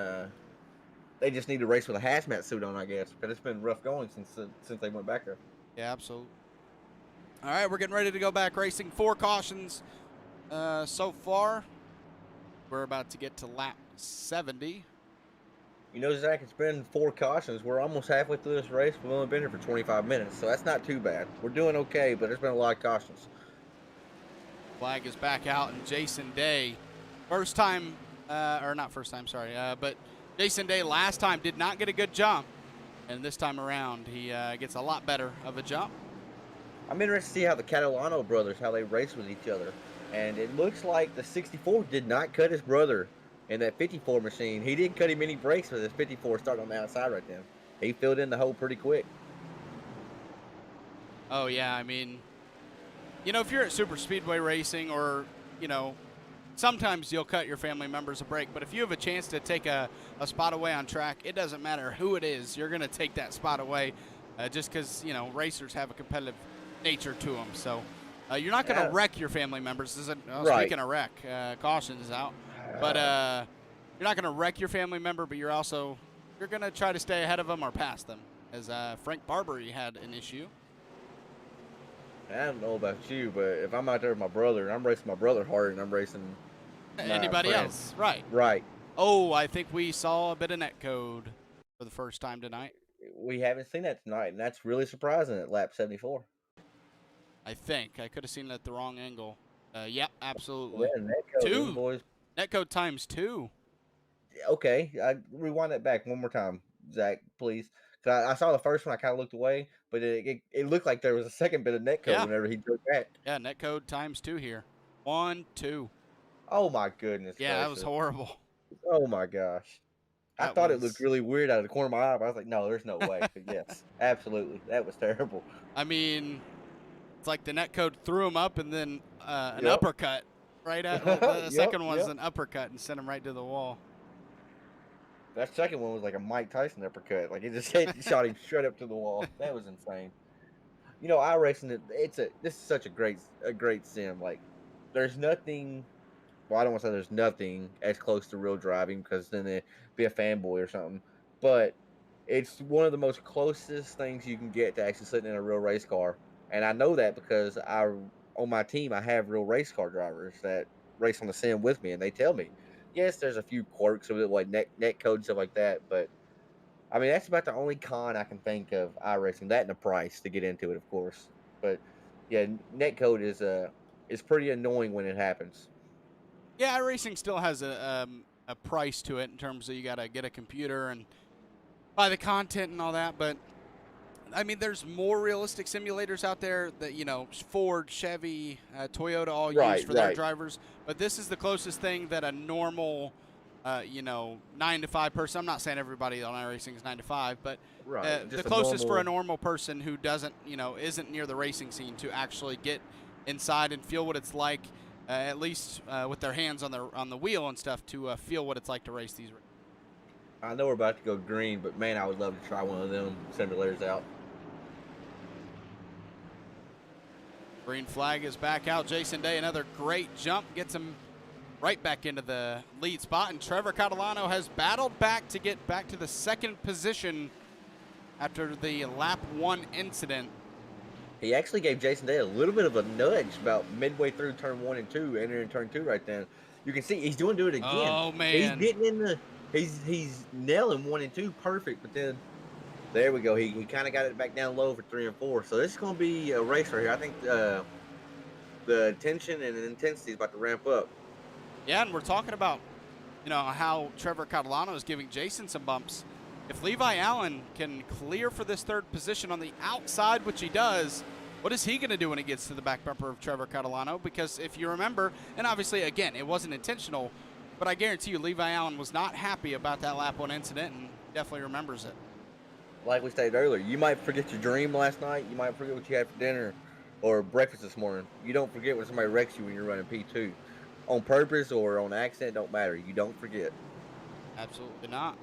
they just need to race with a hazmat suit on, I guess, because it's been rough going since they went back there. Yeah, absolutely. All right, we're getting ready to go back racing. 4 cautions so far. We're about to get to lap 70. You know, Zach, it's been 4 cautions. We're almost halfway through this race. We've only been here for 25 minutes, so that's not too bad. We're doing okay, but there's been a lot of cautions. Flag is back out, and Jason Day, first time, or not first time, sorry, but Jason Day last time did not get a good jump, and this time around he gets a lot better of a jump. I'm interested to see how the Catalano brothers, how they race with each other. And it looks like the 64 did not cut his brother in that 54 machine. He didn't cut him any brakes with his 54 starting on the outside right then. He filled in the hole pretty quick. Oh, yeah, I mean, you know, if you're at super speedway racing or, you know, sometimes you'll cut your family members a break, but if you have a chance to take a spot away on track, it doesn't matter who it is. You're going to take that spot away just because, you know, racers have a competitive nature to them. So you're not going to wreck your family members. Speaking of wreck, caution is out. But you're not going to wreck your family member, but you're going to try to stay ahead of them or past them, as Frank Barbary had an issue. I don't know about you, but if I'm out there with my brother, and I'm racing my brother hard, and I'm racing anybody else, right? Right. Oh, I think we saw a bit of net code for the first time tonight. We haven't seen that tonight, and that's really surprising at lap 74. I think I could have seen it at the wrong angle. Yep, absolutely. Yeah, netcode, Two. boys. Netcode times 2. Okay, I rewind that back one more time, Zach, please. Cause I saw the first one, I kind of looked away, but it looked like there was a second bit of netcode whenever he broke that. Yeah, netcode times 2 here. 1, 2. Oh my goodness. Yeah, gracious. that was horrible. Oh my gosh. I thought it looked really weird out of the corner of my eye, but I was like, no, there's no way. But yes, absolutely. That was terrible. I mean, it's like the netcode threw him up and then an uppercut right at the second one's an uppercut and sent him right to the wall. That second one was like a Mike Tyson uppercut. Like it just shot him straight up to the wall. That was insane. You know, iRacing, this is such a great sim. Like there's nothing. Well, I don't want to say there's nothing as close to real driving because then it'd be a fanboy or something. But it's one of the most closest things you can get to actually sitting in a real race car. And I know that because on my team I have real race car drivers that race on the sim with me, and they tell me, yes, there's a few quirks of it, like net code and stuff like that. But I mean, that's about the only con I can think of iRacing. That and the price to get into it, of course. But yeah, net code is pretty annoying when it happens. Yeah, iRacing still has a price to it in terms of you got to get a computer and buy the content and all that. But I mean, there's more realistic simulators out there that, you know, Ford, Chevy, Toyota all use for their drivers. But this is the closest thing that a normal, 9-to-5 person. I'm not saying everybody on iRacing is 9 to 5, but the closest for a normal person who doesn't, isn't near the racing scene to actually get inside and feel what it's like. At least with their hands on the wheel and stuff to feel what it's like to race these. I know we're about to go green, but man, I would love to try one of them simulators out. Green flag is back out. Jason Day, another great jump, gets him right back into the lead spot, and Trevor Catalano has battled back to get back to the second position after the lap 1 incident. He actually gave Jason Day a little bit of a nudge about midway through turn 1 and 2, entering turn 2 right then. You can see he's doing it again. Oh man, he's getting in he's nailing 1 and 2 perfect, but then there we go. He kind of got it back down low for 3 and 4. So this is going to be a race right here. I think the tension and the intensity is about to ramp up. Yeah, and we're talking about how Trevor Catalano is giving Jason some bumps. If Levi Allen can clear for this third position on the outside, which he does, what is he going to do when he gets to the back bumper of Trevor Catalano? Because if you remember, and obviously, again, it wasn't intentional, but I guarantee you Levi Allen was not happy about that lap 1 incident and definitely remembers it. Like we stated earlier, you might forget your dream last night. You might forget what you had for dinner or breakfast this morning. You don't forget when somebody wrecks you when you're running P2. On purpose or on accident, don't matter. You don't forget. Absolutely not.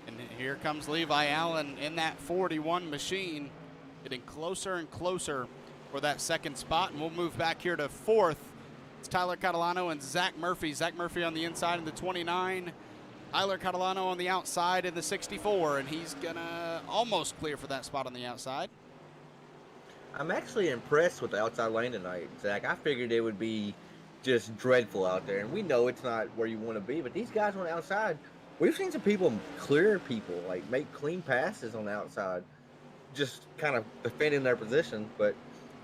And here comes Levi Allen in that 41 machine, getting closer and closer for that second spot. And we'll move back here to 4th. It's Tyler Catalano and Zach Murphy. Zach Murphy on the inside in the 29. Tyler Catalano on the outside in the 64. And he's going to almost clear for that spot on the outside. I'm actually impressed with the outside lane tonight, Zach. I figured it would be just dreadful out there. And we know it's not where you want to be. But these guys on the outside, we've seen some people clear people, like make clean passes on the outside, just kind of defending their position. But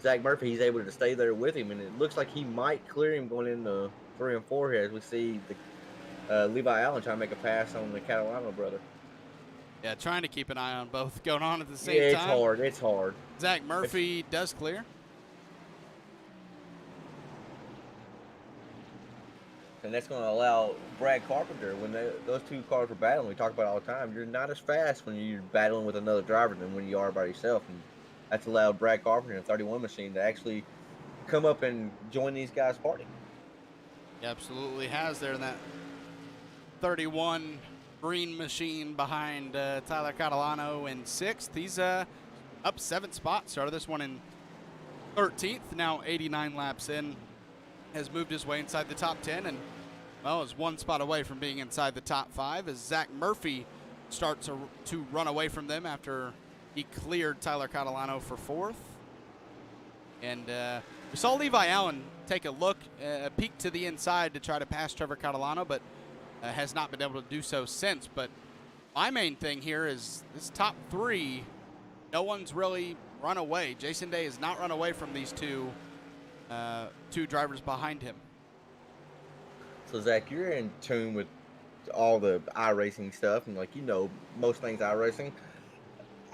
Zach Murphy, he's able to stay there with him, and it looks like he might clear him going into 3 and 4 here as we see the Levi Allen trying to make a pass on the Catalano brother. Yeah, trying to keep an eye on both going on at the same time. Yeah, it's hard. It's hard. Zach Murphy does clear. And that's going to allow Brad Carpenter, when those two cars were battling, we talk about it all the time, you're not as fast when you're battling with another driver than when you are by yourself. And that's allowed Brad Carpenter in a 31 machine to actually come up and join these guys' party. He absolutely has there in that 31 green machine behind Tyler Catalano in 6th. He's up 7 spots. Started this one in 13th. Now 89 laps in. Has moved his way inside the top 10 and, well, is 1 spot away from being inside the top 5 as Zach Murphy starts to run away from them after he cleared Tyler Catalano for 4th. And we saw Levi Allen take a look, a peek to the inside to try to pass Trevor Catalano, but has not been able to do so since. But my main thing here is this top 3, no one's really run away. Jason Day has not run away from these two drivers behind him. So Zach, you're in tune with all the iRacing stuff, and like most things iRacing.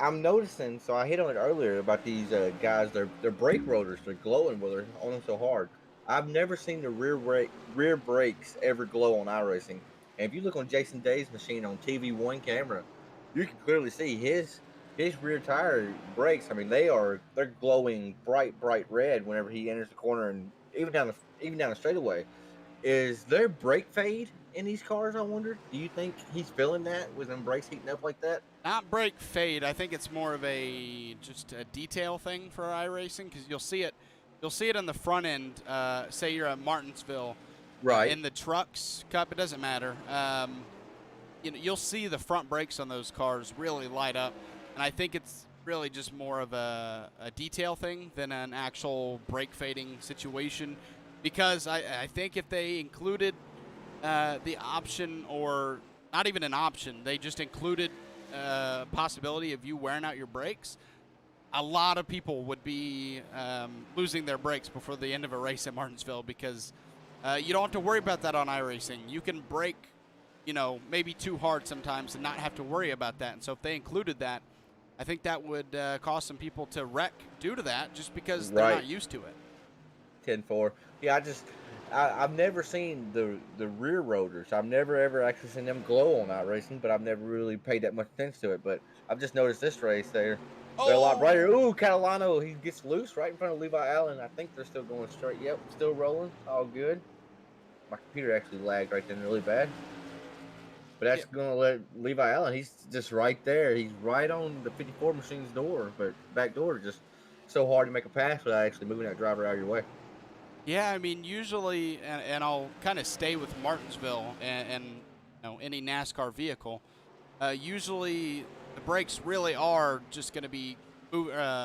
I'm noticing, so I hit on it earlier about these guys. Their brake rotors, they're glowing while they're on them so hard. I've never seen the rear brakes ever glow on iRacing. And if you look on Jason Day's machine on TV1 camera, you can clearly see his rear tire brakes. I mean, they're glowing bright red whenever he enters the corner, and even down the straightaway. Is there brake fade in these cars, I wonder? Do you think he's feeling that with them brakes heating up like that? Not brake fade. I think it's more of just a detail thing for iRacing, because you'll see it on the front end. Say you're at Martinsville, right? In the Trucks Cup, it doesn't matter. You'll see the front brakes on those cars really light up, and I think it's really just more of a detail thing than an actual brake fading situation. Because I think if they included the option, or not even an option, they just included possibility of you wearing out your brakes, a lot of people would be losing their brakes before the end of a race at Martinsville, because you don't have to worry about that on iRacing. You can brake, maybe too hard sometimes and not have to worry about that. And so if they included that, I think that would cause some people to wreck due to that, just because they're not used to it. 10-4. Yeah, I've never seen the rear rotors. I've never ever actually seen them glow on iRacing, but I've never really paid that much attention to it. But I've just noticed this race they're a lot brighter. Ooh, Catalano, he gets loose right in front of Levi Allen. I think they're still going straight. Yep, still rolling. All good. My computer actually lagged right then really bad. But that's going to let Levi Allen, he's just right there. He's right on the 54 machine's door, but back door, just so hard to make a pass without actually moving that driver out of your way. Yeah, I mean, usually, and I'll kind of stay with Martinsville and any NASCAR vehicle. Usually, the brakes really are just going to be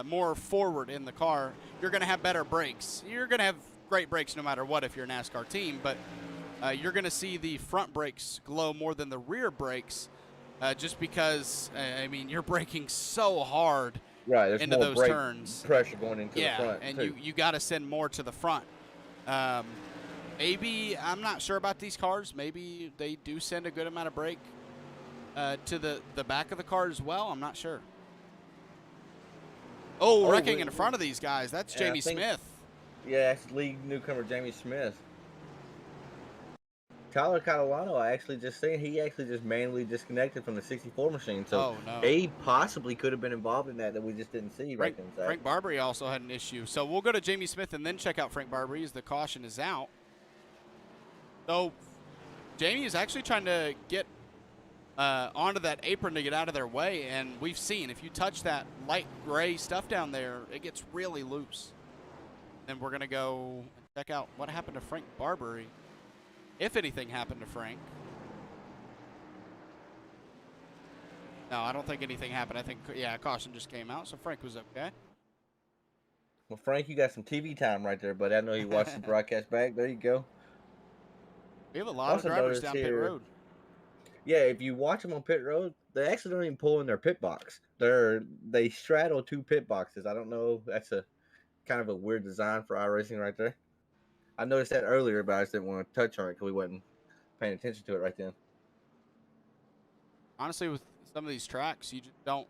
more forward in the car. You're going to have better brakes. You're going to have great brakes no matter what if you're a NASCAR team, but you're going to see the front brakes glow more than the rear brakes, just because I mean, you're braking so hard into those turns. Pressure going into the front. Yeah, and you got to send more to the front. Maybe, I'm not sure about these cars. Maybe they do send a good amount of brake to the back of the car as well. I'm not sure. Wrecking in front of these guys. That's Jamie Smith. Yeah, that's league newcomer Jamie Smith. Tyler Catalano, I actually just seen he actually just manually disconnected from the 64 machine. So he possibly could have been involved in that we just didn't see right then. Frank Barbary also had an issue. So we'll go to Jamie Smith and then check out Frank Barbary as the caution is out. So Jamie is actually trying to get onto that apron to get out of their way. And we've seen if you touch that light gray stuff down there, it gets really loose. Then we're going to go check out what happened to Frank Barbary. If anything happened to Frank. No, I don't think anything happened. I think, caution just came out, so Frank was okay. Well, Frank, you got some TV time right there, but I know you watched the broadcast back. There you go. We have a lot of drivers down pit road. Yeah, if you watch them on pit road, they actually don't even pull in their pit box. They straddle 2 pit boxes. I don't know. That's a kind of a weird design for iRacing right there. I noticed that earlier, but I just didn't want to touch on it because we wasn't paying attention to it right then. Honestly, with some of these tracks, you just don't.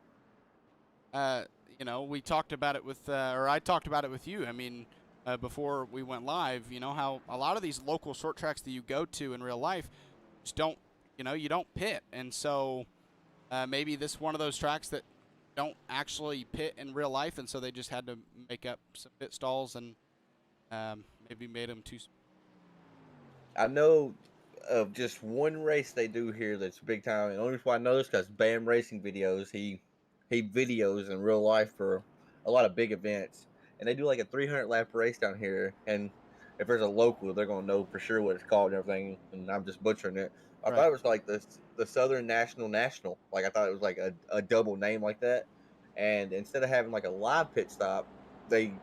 We talked about it with, or I talked about it with you. I mean, before we went live, how a lot of these local short tracks that you go to in real life just don't, you don't pit, and so maybe this is one of those tracks that don't actually pit in real life, and so they just had to make up some pit stalls and maybe made them too. I know of just one race they do here that's big time. And the only reason why I know this because Bam Racing videos. He videos in real life for a lot of big events, and they do like a 300 lap race down here. And if there's a local, they're gonna know for sure what it's called and everything. And I'm just butchering it. I Right. thought it was like the Southern National. Like I thought it was like a double name like that. And instead of having like a live pit stop, they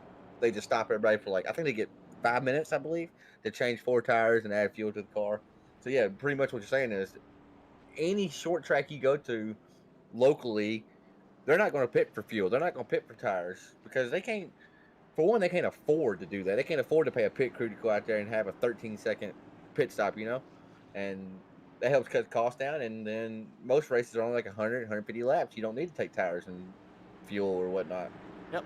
they just stop everybody for like I think they get 5 minutes, I believe, to change 4 tires and add fuel to the car. So yeah, pretty much what you're saying is any short track you go to locally, they're not going to pit for fuel. They're not going to pit for tires because they can't. For one, they can't afford to do that. They can't afford to pay a pit crew to go out there and have a 13-second pit stop, and that helps cut the cost down. And then most races are only like 100, 150 laps. You don't need to take tires and fuel or whatnot. Yep.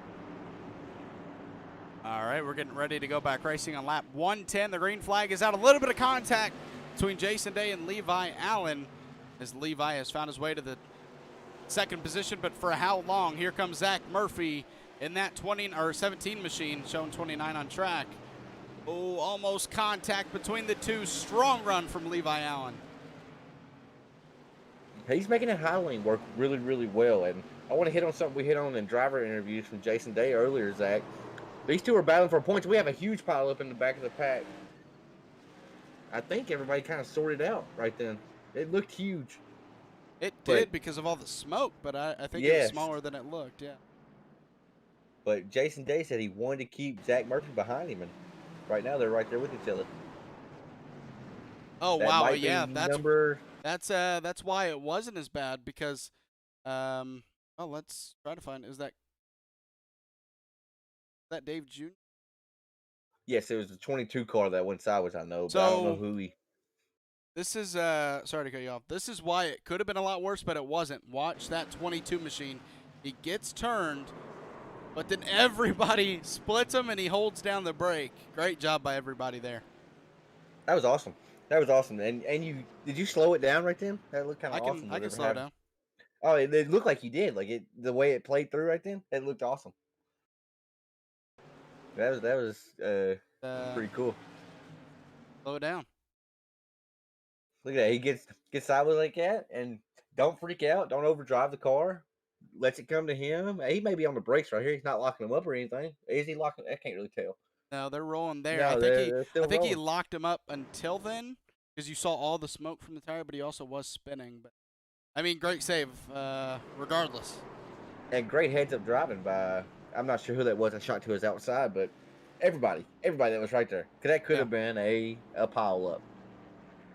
All right, we're getting ready to go back racing on lap 110. The green flag is out. A little bit of contact between Jason Day and Levi Allen as Levi has found his way to the second position, but for how long? Here comes Zach Murphy in that 17 machine, showing 29 on track. Oh, almost contact between the two. Strong run from Levi Allen. He's making that high lane work really, really well. And I want to hit on something we hit on in driver interviews from Jason Day earlier, Zach. These two are battling for points. We have a huge pile up in the back of the pack. I think everybody kind of sorted out right then. It looked huge. It did because of all the smoke, but I think it was smaller than it looked, yeah. But Jason Day said he wanted to keep Zach Murphy behind him, and right now they're right there with each other. Oh, That wow, might yeah, be that's why it wasn't as bad because, well, let's try to find, is that Dave Jr.? Yes, it was the 22 car that went sideways, I know, but I don't know who he... This is, sorry to cut you off. This is why it could have been a lot worse, but it wasn't. Watch that 22 machine. He gets turned, but then everybody splits him and he holds down the brake. Great job by everybody there. That was awesome. That was awesome. And did you slow it down right then? That looked kind of awesome. I can slow it down. Oh, it looked like you did. Like the way it played through right then, it looked awesome. That was pretty cool. Slow it down. Look at that. He gets sideways like that, and don't freak out. Don't overdrive the car. Lets it come to him. He may be on the brakes right here. He's not locking them up or anything. Is he locking? I can't really tell. No, they're rolling there. No, I think he locked him up until then because you saw all the smoke from the tire, but he also was spinning. But I mean, great save, regardless. And great heads-up driving by, I'm not sure who that was. I shot to his outside, but everybody that was right there. Because that could have been a pile-up.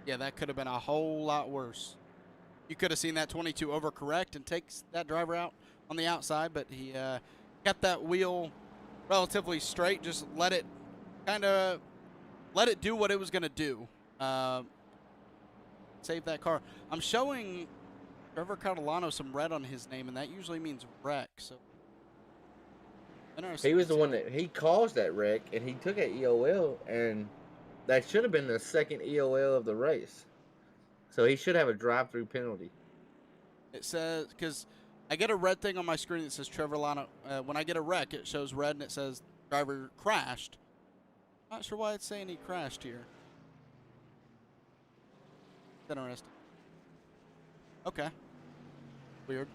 Yeah, that could have been a whole lot worse. You could have seen that 22 overcorrect and takes that driver out on the outside, but he kept that wheel relatively straight. Just let it do what it was going to do. Save that car. I'm showing Trevor Catalano some red on his name, and that usually means wreck. So interesting. He was the one that he caused that wreck, and he took an EOL, and that should have been the second EOL of the race. So he should have a drive-through penalty. It says, because I get a red thing on my screen that says Trevor Lano. When I get a wreck, it shows red and it says driver crashed. Not sure why it's saying he crashed here. Interesting. Okay. Weird.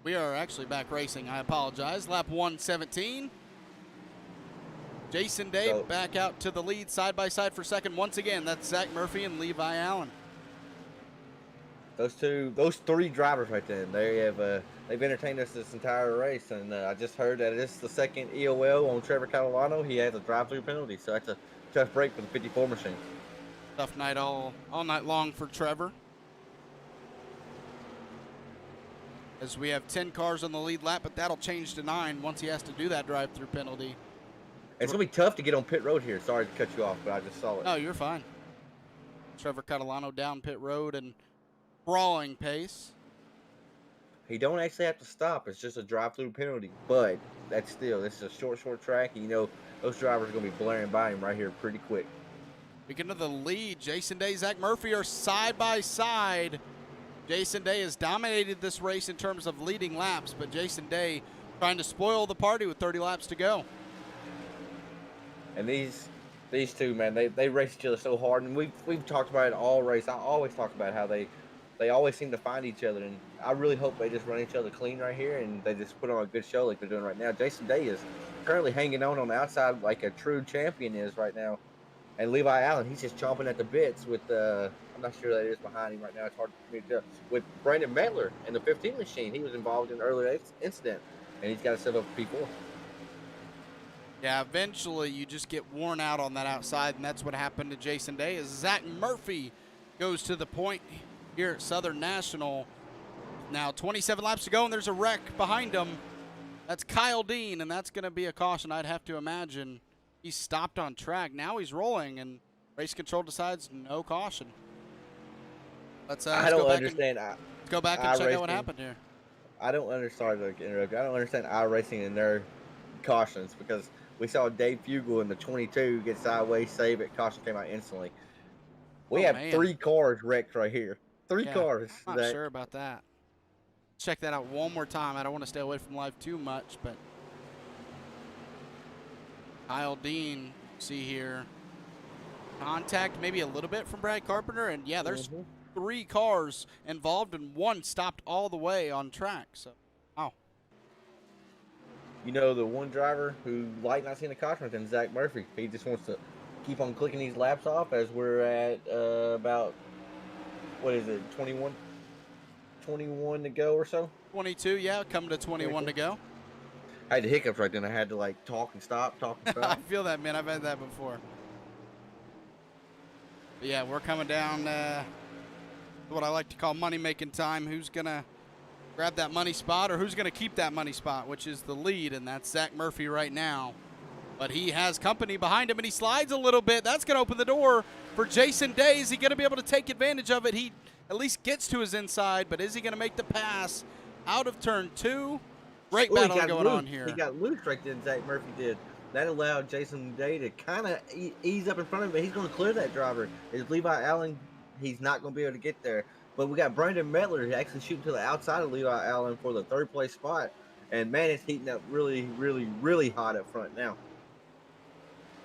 We are actually back racing. I apologize. Lap 117. Jason Day back out to the lead side by side for second. Once again, that's Zach Murphy and Levi Allen. Those three drivers right there, they've entertained us this entire race, and I just heard that this is the second EOL on Trevor Catalano. He has a drive-through penalty, so that's a tough break for the 54 machine. Tough night all night long for Trevor. As we have 10 cars on the lead lap, but that'll change to 9 once he has to do that drive-through penalty. It's going to be tough to get on pit road here. Sorry to cut you off, but I just saw it. No, you're fine. Trevor Catalano down pit road and crawling pace. He don't actually have to stop. It's just a drive-through penalty, but this is a short track, and those drivers are going to be blaring by him right here pretty quick. Speaking of the lead, Jason Day, Zach Murphy are side by side. Jason Day has dominated this race in terms of leading laps, but Jason Day trying to spoil the party with 30 laps to go. And these These two, man, they race each other so hard, and we've talked about it all race. I always talk about how they always seem to find each other, and I really hope they just run each other clean right here, and they just put on a good show like they're doing right now. Jason Day is currently hanging on the outside like a true champion is right now, and Levi Allen, he's just chomping at the bits with I'm not sure that is behind him right now. It's hard for me to tell. With Brandon Mettler in the 15 machine, he was involved in an earlier incident, and he's got to set up P4. Yeah, eventually you just get worn out on that outside, and that's what happened to Jason Day. As Zach Murphy goes to the point here at Southern National. Now 27 laps to go, and there's a wreck behind him. That's Kyle Dean, and that's going to be a caution, I'd have to imagine. He stopped on track. Now he's rolling, and race control decides no caution. Let's go back and check out what happened here. I don't understand. Sorry to interrupt. I don't understand iRacing and their cautions, because we saw Dave Fugel in the 22 get sideways, save it, caution came out instantly. We have 3 cars wrecked right here. 3 cars. I'm not sure about that. Check that out one more time. I don't want to stay away from live too much, but Kyle Dean, see here, contact maybe a little bit from Brad Carpenter, and yeah, there's 3 cars involved, and 1 stopped all the way on track. So, wow. You know, the one driver who like not seeing the caution is Zach Murphy. He just wants to keep on clicking these laps off as we're at about, what is it, 21 to go or so? 22, yeah, coming to 21 to go. I had the hiccups right then. I had to like talk and stop. I feel that, man. I've had that before. But yeah, we're coming down what I like to call money-making time. Who's going to grab that money spot, or who's going to keep that money spot, which is the lead, and that's Zach Murphy right now. But he has company behind him, and he slides a little bit. That's going to open the door for Jason Day. Is he going to be able to take advantage of it? He at least gets to his inside, but is he going to make the pass out of turn 2? Great battle going on here. He got loose right then, Zach Murphy did. That allowed Jason Day to kind of ease up in front of him, but he's going to clear that driver. Is Levi Allen, he's not going to be able to get there. But we got Brandon Mettler actually shooting to the outside of Levi Allen for the 3rd place spot. And, man, it's heating up really, really, really hot up front now.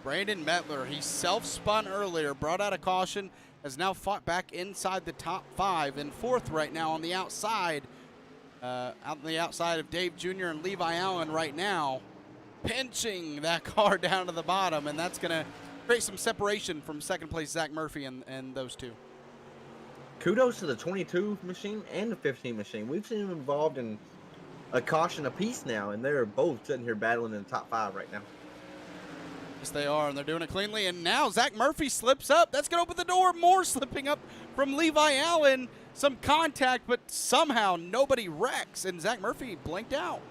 Brandon Mettler, he self-spun earlier, brought out a caution, has now fought back inside the top 5, and 4th right now on the outside. Out on the outside of Dave Jr. and Levi Allen right now, pinching that car down to the bottom, and that's going to create some separation from 2nd place Zach Murphy and those 2. Kudos to the 22 machine and the 15 machine. We've seen them involved in a caution apiece now, and they're both sitting here battling in the top 5 right now. Yes, they are, and they're doing it cleanly. And now Zach Murphy slips up. That's going to open the door. More slipping up from Levi Allen. Some contact, but somehow nobody wrecks, and Zach Murphy blinked out.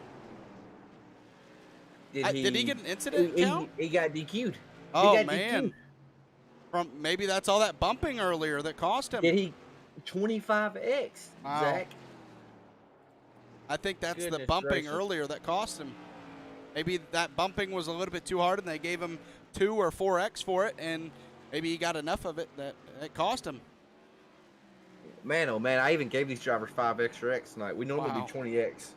Did he get an incident count? He got DQ'd. Oh, man. From maybe that's all that bumping earlier that cost him. Did he 25X, wow. Zach? I think that's the bumping earlier that cost him. Maybe that bumping was a little bit too hard, and they gave him 2 or 4X for it, and maybe he got enough of it that it cost him. Man, oh man, I even gave these drivers 5 extra X tonight. We normally do 20X.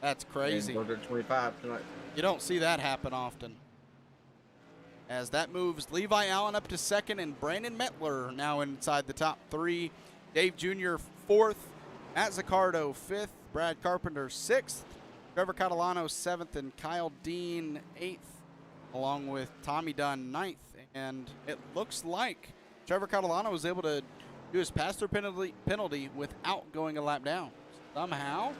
That's crazy. And we're 25 tonight. You don't see that happen often. As that moves Levi Allen up to 2nd, and Brandon Mettler now inside the top 3. Dave Jr. 4th, Matt Zaccardo 5th, Brad Carpenter 6th, Trevor Catalano 7th, and Kyle Dean 8th, along with Tommy Dunn 9th. And it looks like Trevor Catalano was able to do his pass-through penalty without going a lap down. Somehow.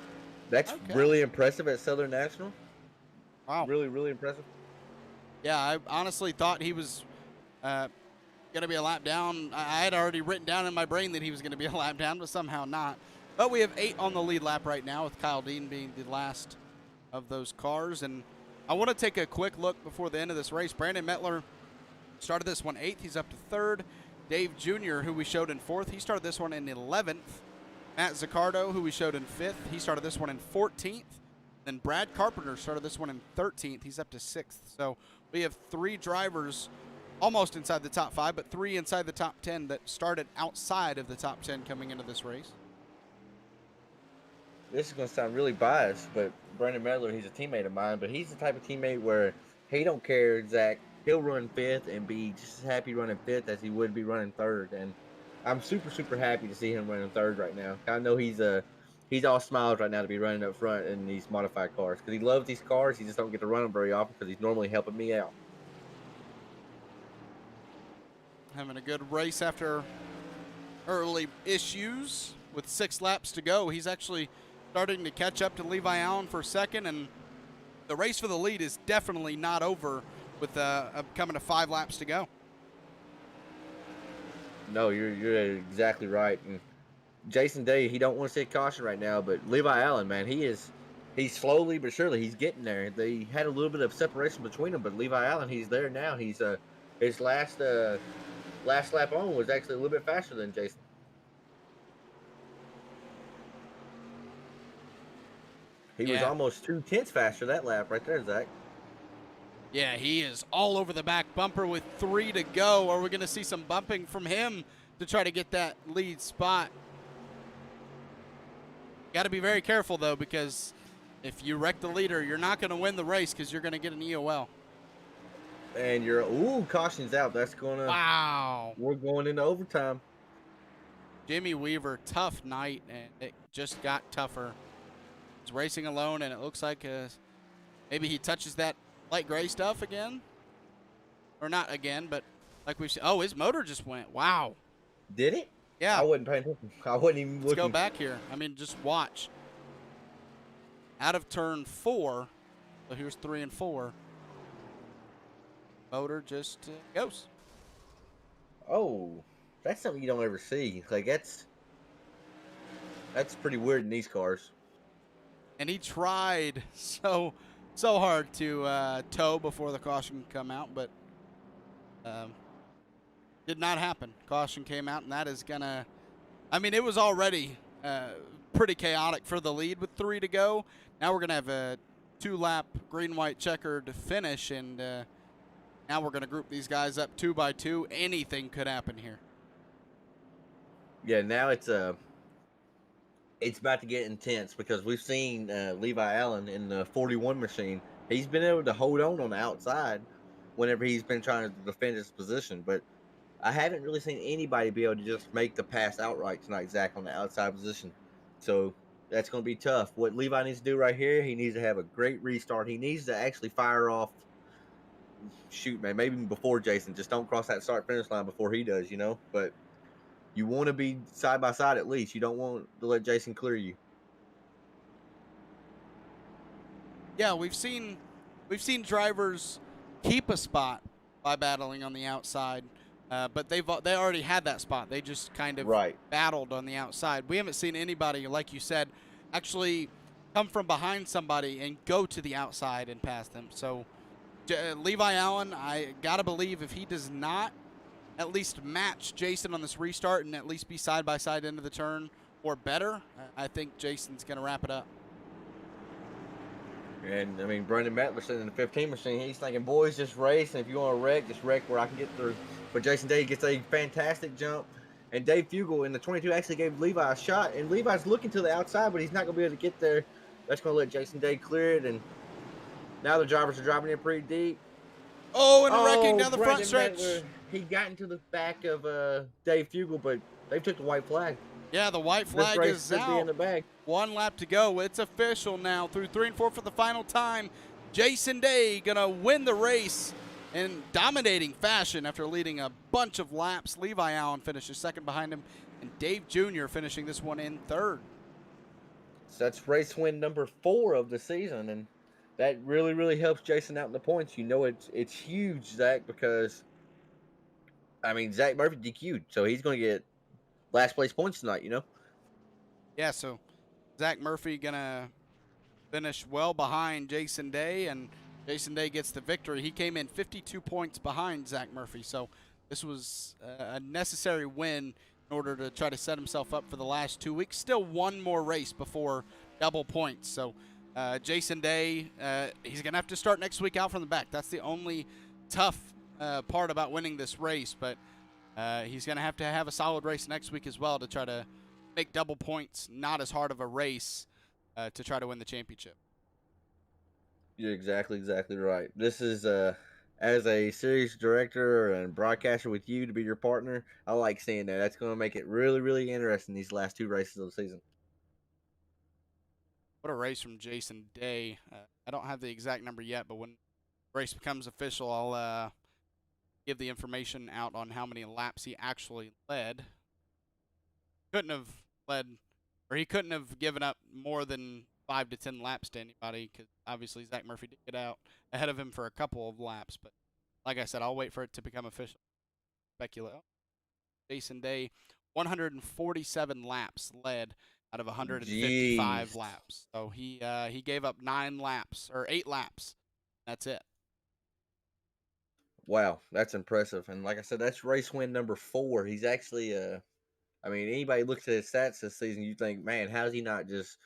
That's really impressive at Southern National. Wow. Really, really impressive. Yeah, I honestly thought he was going to be a lap down. I had already written down in my brain that he was going to be a lap down, but somehow not. But we have 8 on the lead lap right now, with Kyle Dean being the last of those cars. And I want to take a quick look before the end of this race. Brandon Mettler started this one 8th. He's up to 3rd. Dave Jr., who we showed in 4th, he started this one in 11th. Matt Zaccardo, who we showed in 5th, he started this one in 14th. Then Brad Carpenter started this one in 13th. He's up to 6th. So we have 3 drivers almost inside the top 5, but 3 inside the top 10 that started outside of the top 10 coming into this race. This is going to sound really biased, but Brandon Mettler, he's a teammate of mine, but he's the type of teammate where he don't care, Zach, he'll run fifth and be just as happy running fifth as he would be running third. And I'm super, super happy to see him running third right now. I know he's all smiles right now to be running up front in these modified cars because he loves these cars. He just don't get to run them very often because he's normally helping me out. Having a good race after early issues with 6 laps to go. He's actually starting to catch up to Levi Allen for second, and the race for the lead is definitely not over with coming to 5 laps to go. No, you're exactly right. And Jason Day, he don't want to say caution right now, but Levi Allen, man, he's slowly but surely he's getting there. They had a little bit of separation between them, but Levi Allen, he's there now. He's his last lap on was actually a little bit faster than Jason. He was almost 2/10 faster that lap right there, Zach. Yeah, he is all over the back bumper with 3 to go. Are we going to see some bumping from him to try to get that lead spot? Got to be very careful, though, because if you wreck the leader, you're not going to win the race because you're going to get an EOL. And caution's out. That's going to... Wow. We're going into overtime. Jimmy Weaver, tough night, and it just got tougher. He's racing alone, and it looks like maybe he touches that light gray stuff again. Or not again, but like we've seen. Oh, his motor just went. Wow. Did it? Yeah. I wasn't paying attention. I wasn't even looking. Let's go back here. I mean, just watch. Out of turn 4. So here's 3 and 4. Motor just goes. Oh, that's something you don't ever see. Like, that's pretty weird in these cars. And he tried so hard to tow before the caution could come out, but did not happen. Caution came out, and that is gonna. I mean, it was already pretty chaotic for the lead with 3 to go. Now we're gonna have a 2-lap green-white checkered finish, and now we're gonna group these guys up 2 by 2. Anything could happen here. Yeah, now it's about to get intense because we've seen Levi Allen in the 41 machine. He's been able to hold on the outside whenever he's been trying to defend his position, but I haven't really seen anybody be able to just make the pass outright tonight, Zach, on the outside position. So that's going to be tough. What Levi needs to do right here, he needs to have a great restart. He needs to actually fire off. Shoot, man, maybe even before Jason. Just don't cross that start-finish line before he does, you know? But you want to be side by side at least. You don't want to let Jason clear you. Yeah, we've seen drivers keep a spot by battling on the outside, but they already had that spot. They just kind of battled on the outside. We haven't seen anybody, like you said, actually come from behind somebody and go to the outside and pass them. So Levi Allen, I gotta believe if he does not at least match Jason on this restart and at least be side by side into the turn or better, I think Jason's gonna wrap it up. And I mean, Brendan Metlerson in the 15 machine, he's thinking, boys, just race, and if you want to wreck, just wreck where I can get through. But Jason Day gets a fantastic jump, and Dave Fugel in the 22 actually gave Levi a shot, and Levi's looking to the outside, but he's not going to be able to get there. That's going to let Jason Day clear it, and now the drivers are driving in pretty deep. Oh, and wrecking down the front Brendan stretch. Metler, he got into the back of Dave Fugel, but they took the white flag. Yeah, the white flag is out. In the bag. 1 lap to go. It's official now. Through 3 and 4 for the final time. Jason Day gonna win the race in dominating fashion after leading a bunch of laps. Levi Allen finishes second behind him, and Dave Jr. finishing this one in third. So that's race win number 4 of the season, and that really, really helps Jason out in the points. You know, it's huge, Zach, because I mean, Zach Murphy DQ'd, so he's going to get last place points tonight, you know? Yeah, so Zach Murphy going to finish well behind Jason Day, and Jason Day gets the victory. He came in 52 points behind Zach Murphy, so this was a necessary win in order to try to set himself up for the last 2 weeks. Still one more race before double points. So Jason Day, he's going to have to start next week out from the back. That's the only tough part about winning this race, but he's going to have a solid race next week as well to try to make double points not as hard of a race to try to win the championship. You're exactly right. This is as a series director and broadcaster with you to be your partner, I like seeing that. That's going to make it really, really interesting these last two races of the season. What a race from Jason Day. I don't have the exact number yet, but when the race becomes official, I'll give the information out on how many laps he actually led. Couldn't have led, or he couldn't have given up more than 5 to 10 laps to anybody, because obviously Zach Murphy did get out ahead of him for a couple of laps. But like I said, I'll wait for it to become official. Speculate. Jason Day, 147 laps led out of 155 Jeez. laps. So he gave up 9 laps or 8 laps. That's it. Wow, that's impressive. And like I said, that's race win number 4. He's actually I mean, anybody looks at his stats this season, you think, man, how's he not just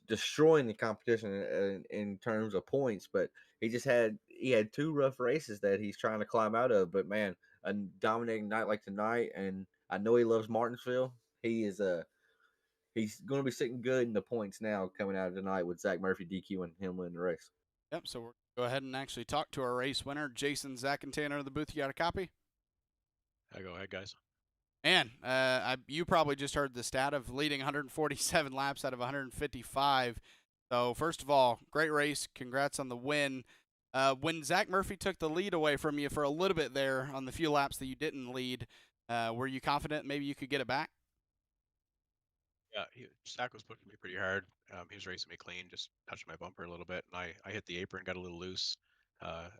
destroying the competition in terms of points? But he had 2 rough races that he's trying to climb out of. But man, a dominating night like tonight, and I know he loves Martinsville. He is he's going to be sitting good in the points now coming out of tonight with Zach Murphy DQing him winning the race. Yep. So we're going to go ahead and actually talk to our race winner, Jason, Zach, and Tanner of the booth. You got a copy? Go ahead, guys. Man, you probably just heard the stat of leading 147 laps out of 155. So first of all, great race. Congrats on the win. When Zach Murphy took the lead away from you for a little bit there on the few laps that you didn't lead, were you confident maybe you could get it back? Yeah, Zach was pushing me pretty hard. He was racing me clean, just touched my bumper a little bit, and I hit the apron, got a little loose,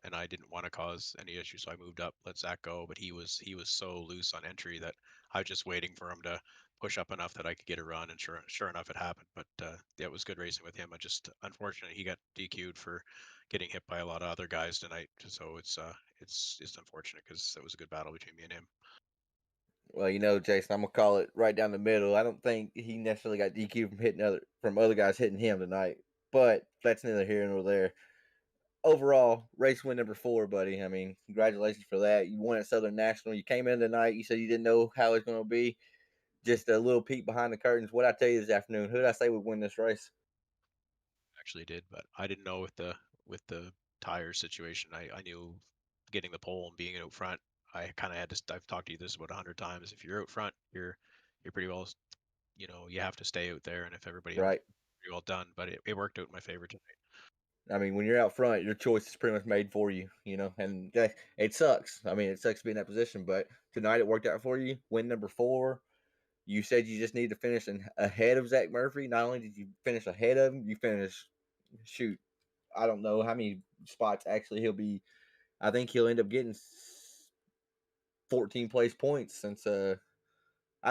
and I didn't want to cause any issues, so I moved up, let Zach go. But he was so loose on entry that I was just waiting for him to push up enough that I could get a run, and sure enough, it happened. But yeah, it was good racing with him. I just unfortunately he got DQ'd for getting hit by a lot of other guys tonight, so it's unfortunate because it was a good battle between me and him. Well, you know, Jason, I'm gonna call it right down the middle. I don't think he necessarily got DQ from other guys hitting him tonight, but that's neither here nor there. Overall, race win number 4, buddy. I mean, congratulations for that. You won at Southern National. You came in tonight. You said you didn't know how it's going to be. Just a little peek behind the curtains. What I tell you this afternoon? Who did I say would win this race? Actually did, but I didn't know with the tire situation. I knew getting the pole and being out front. I kind of had to. I've talked to you this about 100 times. If you're out front, you're pretty well. You know, you have to stay out there, and if everybody else, Right. pretty well done. But it worked out in my favor tonight. I mean, when you're out front, your choice is pretty much made for you, you know, and it sucks. I mean, it sucks to be in that position, but tonight it worked out for you. Win number 4. You said you just need to finish ahead of Zach Murphy. Not only did you finish ahead of him, you finished, shoot, I don't know how many spots actually he'll be. I think he'll end up getting 14 place points since I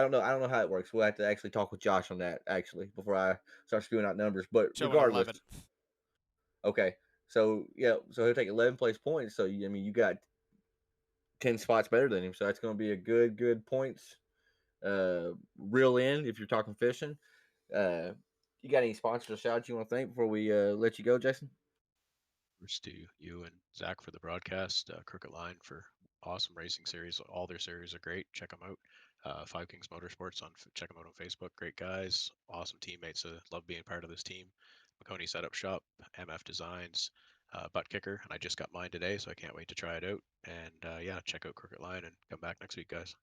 don't know. I don't know how it works. We'll have to actually talk with Josh on that actually before I start spewing out numbers. But Showing regardless, 11th. okay. So yeah, so he'll take 11 place points. So I mean, you got 10 spots better than him. So that's going to be a good points reel in if you're talking fishing. You got any sponsors or shout you want to thank before we let you go, Jason? First to you and Zach for the broadcast, Crooked Line for awesome racing series. All their series are great. Check them out. Five Kings Motorsports check them out on Facebook. Great guys, awesome teammates. Love being part of this team. McConey Setup Shop, MF Designs, Butt Kicker, and I just got mine today, so I can't wait to try it out. And yeah, check out Crooked Line and come back next week, guys.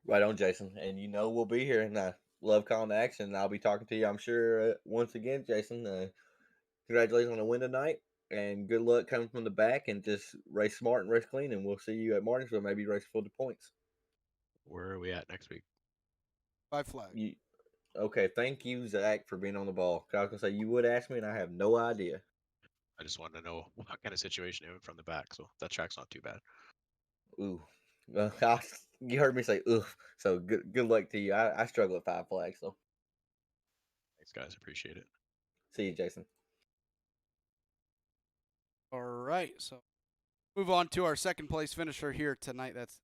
Right on, Jason. And you know we'll be here, and I love calling to action. I'll be talking to you, I'm sure, once again, Jason. Congratulations on the win tonight, and good luck coming from the back. And just race smart and race clean. And we'll see you at Martinsville. Maybe race full to points. Where are we at next week? 5 flag. Okay, thank you, Zach, for being on the ball. I was gonna say you would ask me, and I have no idea. I just wanted to know what kind of situation you're in from the back, so that track's not too bad. Ooh, you heard me say oof. So good luck to you. I struggle at 5 flags, so Thanks, guys. Appreciate it. see you, Jason. All right, so move on to our second place finisher here tonight. That's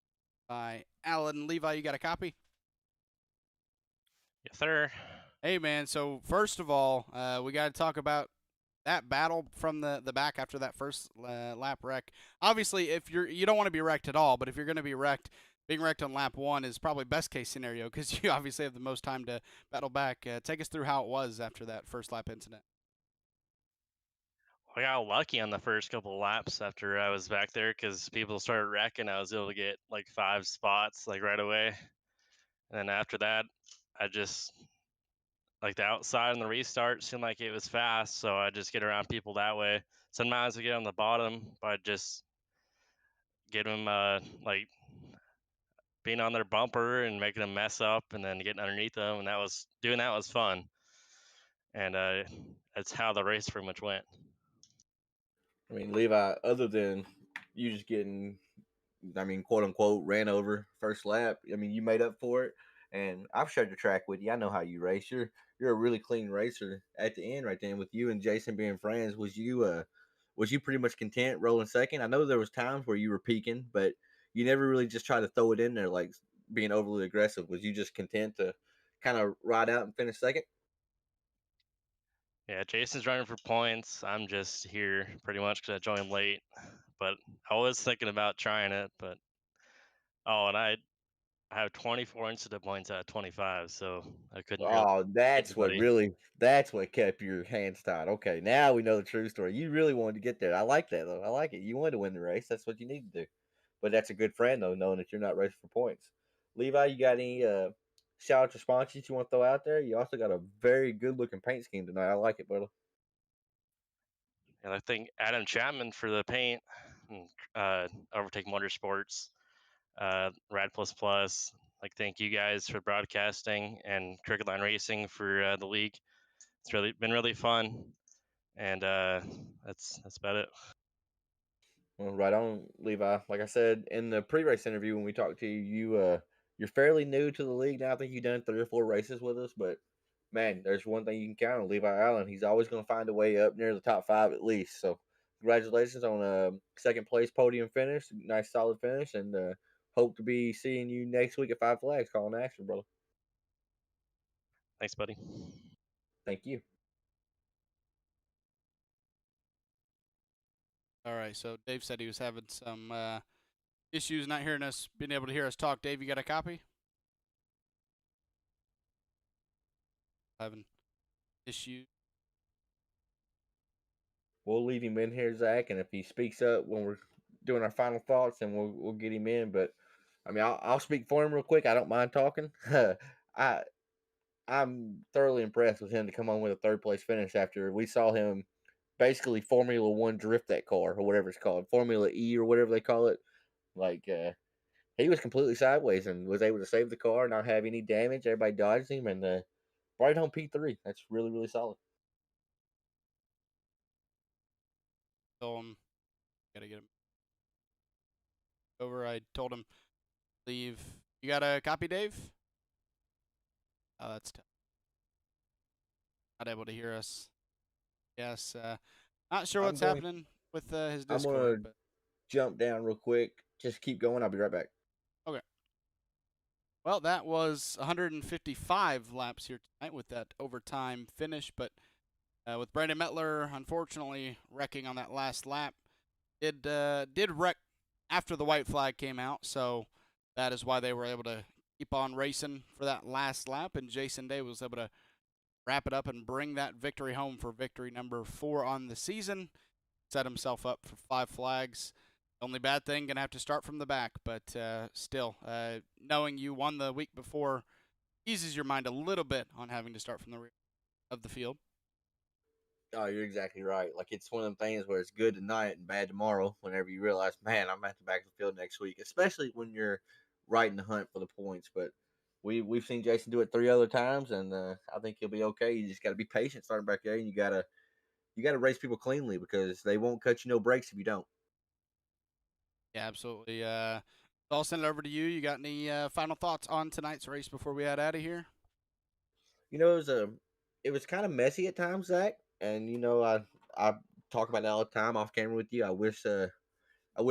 by Alan Levi. You got a copy? Yes, sir. Hey, man. So first of all, we got to talk about that battle from the back after that first lap wreck. Obviously, if you don't want to be wrecked at all, but if you're going to be wrecked, being wrecked on lap 1 is probably best case scenario because you obviously have the most time to battle back. Take us through how it was after that first lap incident. I got lucky on the first couple laps after I was back there because people started wrecking. I was able to get like 5 spots like right away, and then after that, I just like the outside and the restart seemed like it was fast, so I just get around people that way. Sometimes I get on the bottom by just get them like being on their bumper and making them mess up, and then getting underneath them, and that was fun, and that's how the race pretty much went. I mean, Levi, other than you just getting, I mean, quote unquote, ran over first lap, I mean, you made up for it. And I've shared the track with you. I know how you race. You're a really clean racer. At the end, right then, with you and Jason being friends, was you pretty much content rolling second? I know there was times where you were peaking, but you never really just tried to throw it in there like being overly aggressive. Was you just content to kind of ride out and finish second? Yeah, Jason's running for points. I'm just here pretty much because I joined late, but I was thinking about trying it. But and I have 24 incident points out of 25, so I couldn't really Oh, beat anybody. that's what kept your hands tied. Okay, now we know the true story. You really wanted to get there. I like that though. I like it. You wanted to win the race. That's what you need to do. But that's a good friend though, knowing that you're not racing for points. Levi, you got any shout outs or sponsors you want to throw out there? You also got a very good looking paint scheme tonight. I like it, brother. And I think Adam Chapman for the paint, and, Overtake Motorsports, Rad Plus Plus. Like, thank you guys for broadcasting, and Cricket Line Racing for the league. It's really been really fun, and that's about it. Well, right on, Levi. Like I said in the pre-race interview when we talked to you, you're fairly new to the league now. I think you've done 3 or 4 races with us, but man, there's one thing you can count on: Levi Allen. He's always going to find a way up near the top 5 at least. So, congratulations on a second place podium finish, nice solid finish, and hope to be seeing you next week at Five Flags calling action, brother. Thanks, buddy. Thank you. All right. So Dave said he was having some issues not hearing us, being able to hear us talk. Dave, you got a copy? Having issues. We'll leave him in here, Zach, and if he speaks up when we're doing our final thoughts, then we'll get him in. But I mean, I'll speak for him real quick. I don't mind talking. I I'm thoroughly impressed with him to come on with a third place finish after we saw him basically Formula One drift that car or whatever it's called, Formula E or whatever they call it. Like he was completely sideways and was able to save the car, not have any damage. Everybody dodged him and brought home P3. That's really solid. So gotta get him over. I told him leave. You got a copy, Dave? Oh, that's tough. Not able to hear us. Yes. Not sure I'm what's going. happening with his I'm Discord, gonna but jump down real quick. Just keep going. I'll be right back. okay. Well, that was 155 laps here tonight with that overtime finish, but with Brandon Mettler unfortunately wrecking on that last lap, did wreck after the white flag came out, so that is why they were able to keep on racing for that last lap, and Jason Day was able to wrap it up and bring that victory home for victory number 4 on the season. Set himself up for 5 flags. Only bad thing, gonna have to start from the back, but still, knowing you won the week before eases your mind a little bit on having to start from the rear of the field. Oh, you're exactly right. Like it's one of them things where it's good tonight and bad tomorrow. Whenever you realize, man, I'm at the back of the field next week, especially when you're right in the hunt for the points. But we've seen Jason do it 3 other times, and I think he'll be okay. You just got to be patient starting back there, and you gotta race people cleanly because they won't cut you no breaks if you don't. Yeah, absolutely. I'll send it over to you. You got any final thoughts on tonight's race before we head out of here? It was kind of messy at times, Zach, and I talk about that all the time off camera with you. I wish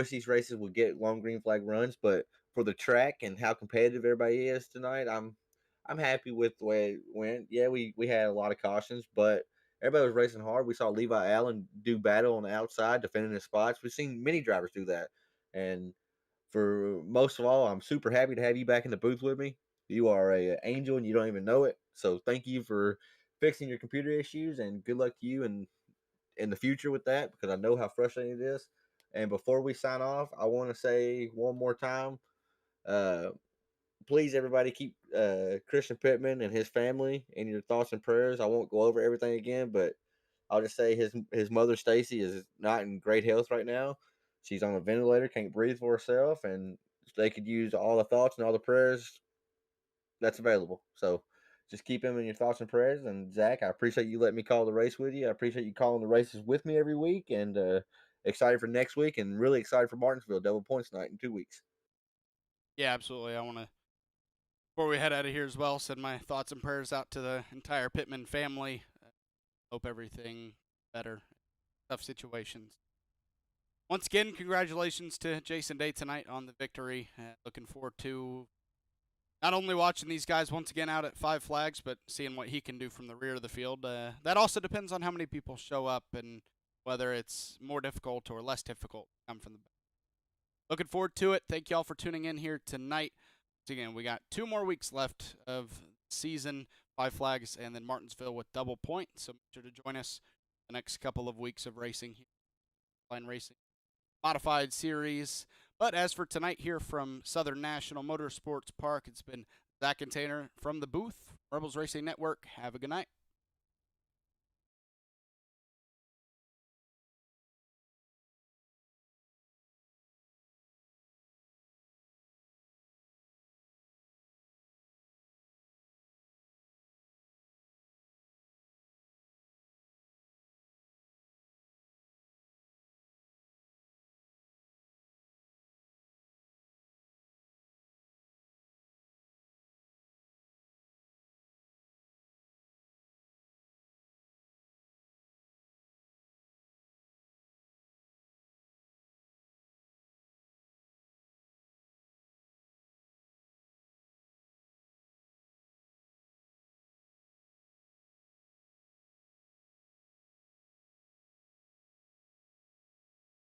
these races would get long green flag runs, but for the track and how competitive everybody is tonight, I'm happy with the way it went. Yeah, we had a lot of cautions, but everybody was racing hard. We saw Levi Allen do battle on the outside, defending his spots. We've seen many drivers do that, and for most of all, I'm super happy to have you back in the booth with me. You are a angel, and you don't even know it. So thank you for fixing your computer issues, and good luck to you and in the future with that because I know how frustrating it is. And before we sign off, I want to say one more time, please everybody keep Christian Pittman and his family in your thoughts and prayers. I won't go over everything again, but I'll just say his mother Stacy is not in great health right now. She's on a ventilator, can't breathe for herself, and they could use all the thoughts and all the prayers that's available. So just keep him in your thoughts and prayers. And Zach, I appreciate you letting me call the race with you. I appreciate you calling the races with me every week, and excited for next week, and really excited for Martinsville double points night in 2 weeks. Yeah, absolutely. I want to, before we head out of here as well, send my thoughts and prayers out to the entire Pittman family. Hope everything better. Tough situations. Once again, congratulations to Jason Day tonight on the victory. Looking forward to not only watching these guys once again out at Five Flags, but seeing what he can do from the rear of the field. That also depends on how many people show up and whether it's more difficult or less difficult to come from the back. Looking forward to it. Thank you all for tuning in here tonight. Once again, we got 2 more weeks left of season, Five Flags, and then Martinsville with double point. So make sure to join us the next couple of weeks of racing here, line racing, modified series. But as for tonight here from Southern National Motorsports Park, it's been Zach and Tanner from the booth, Rebels Racing Network. Have a good night.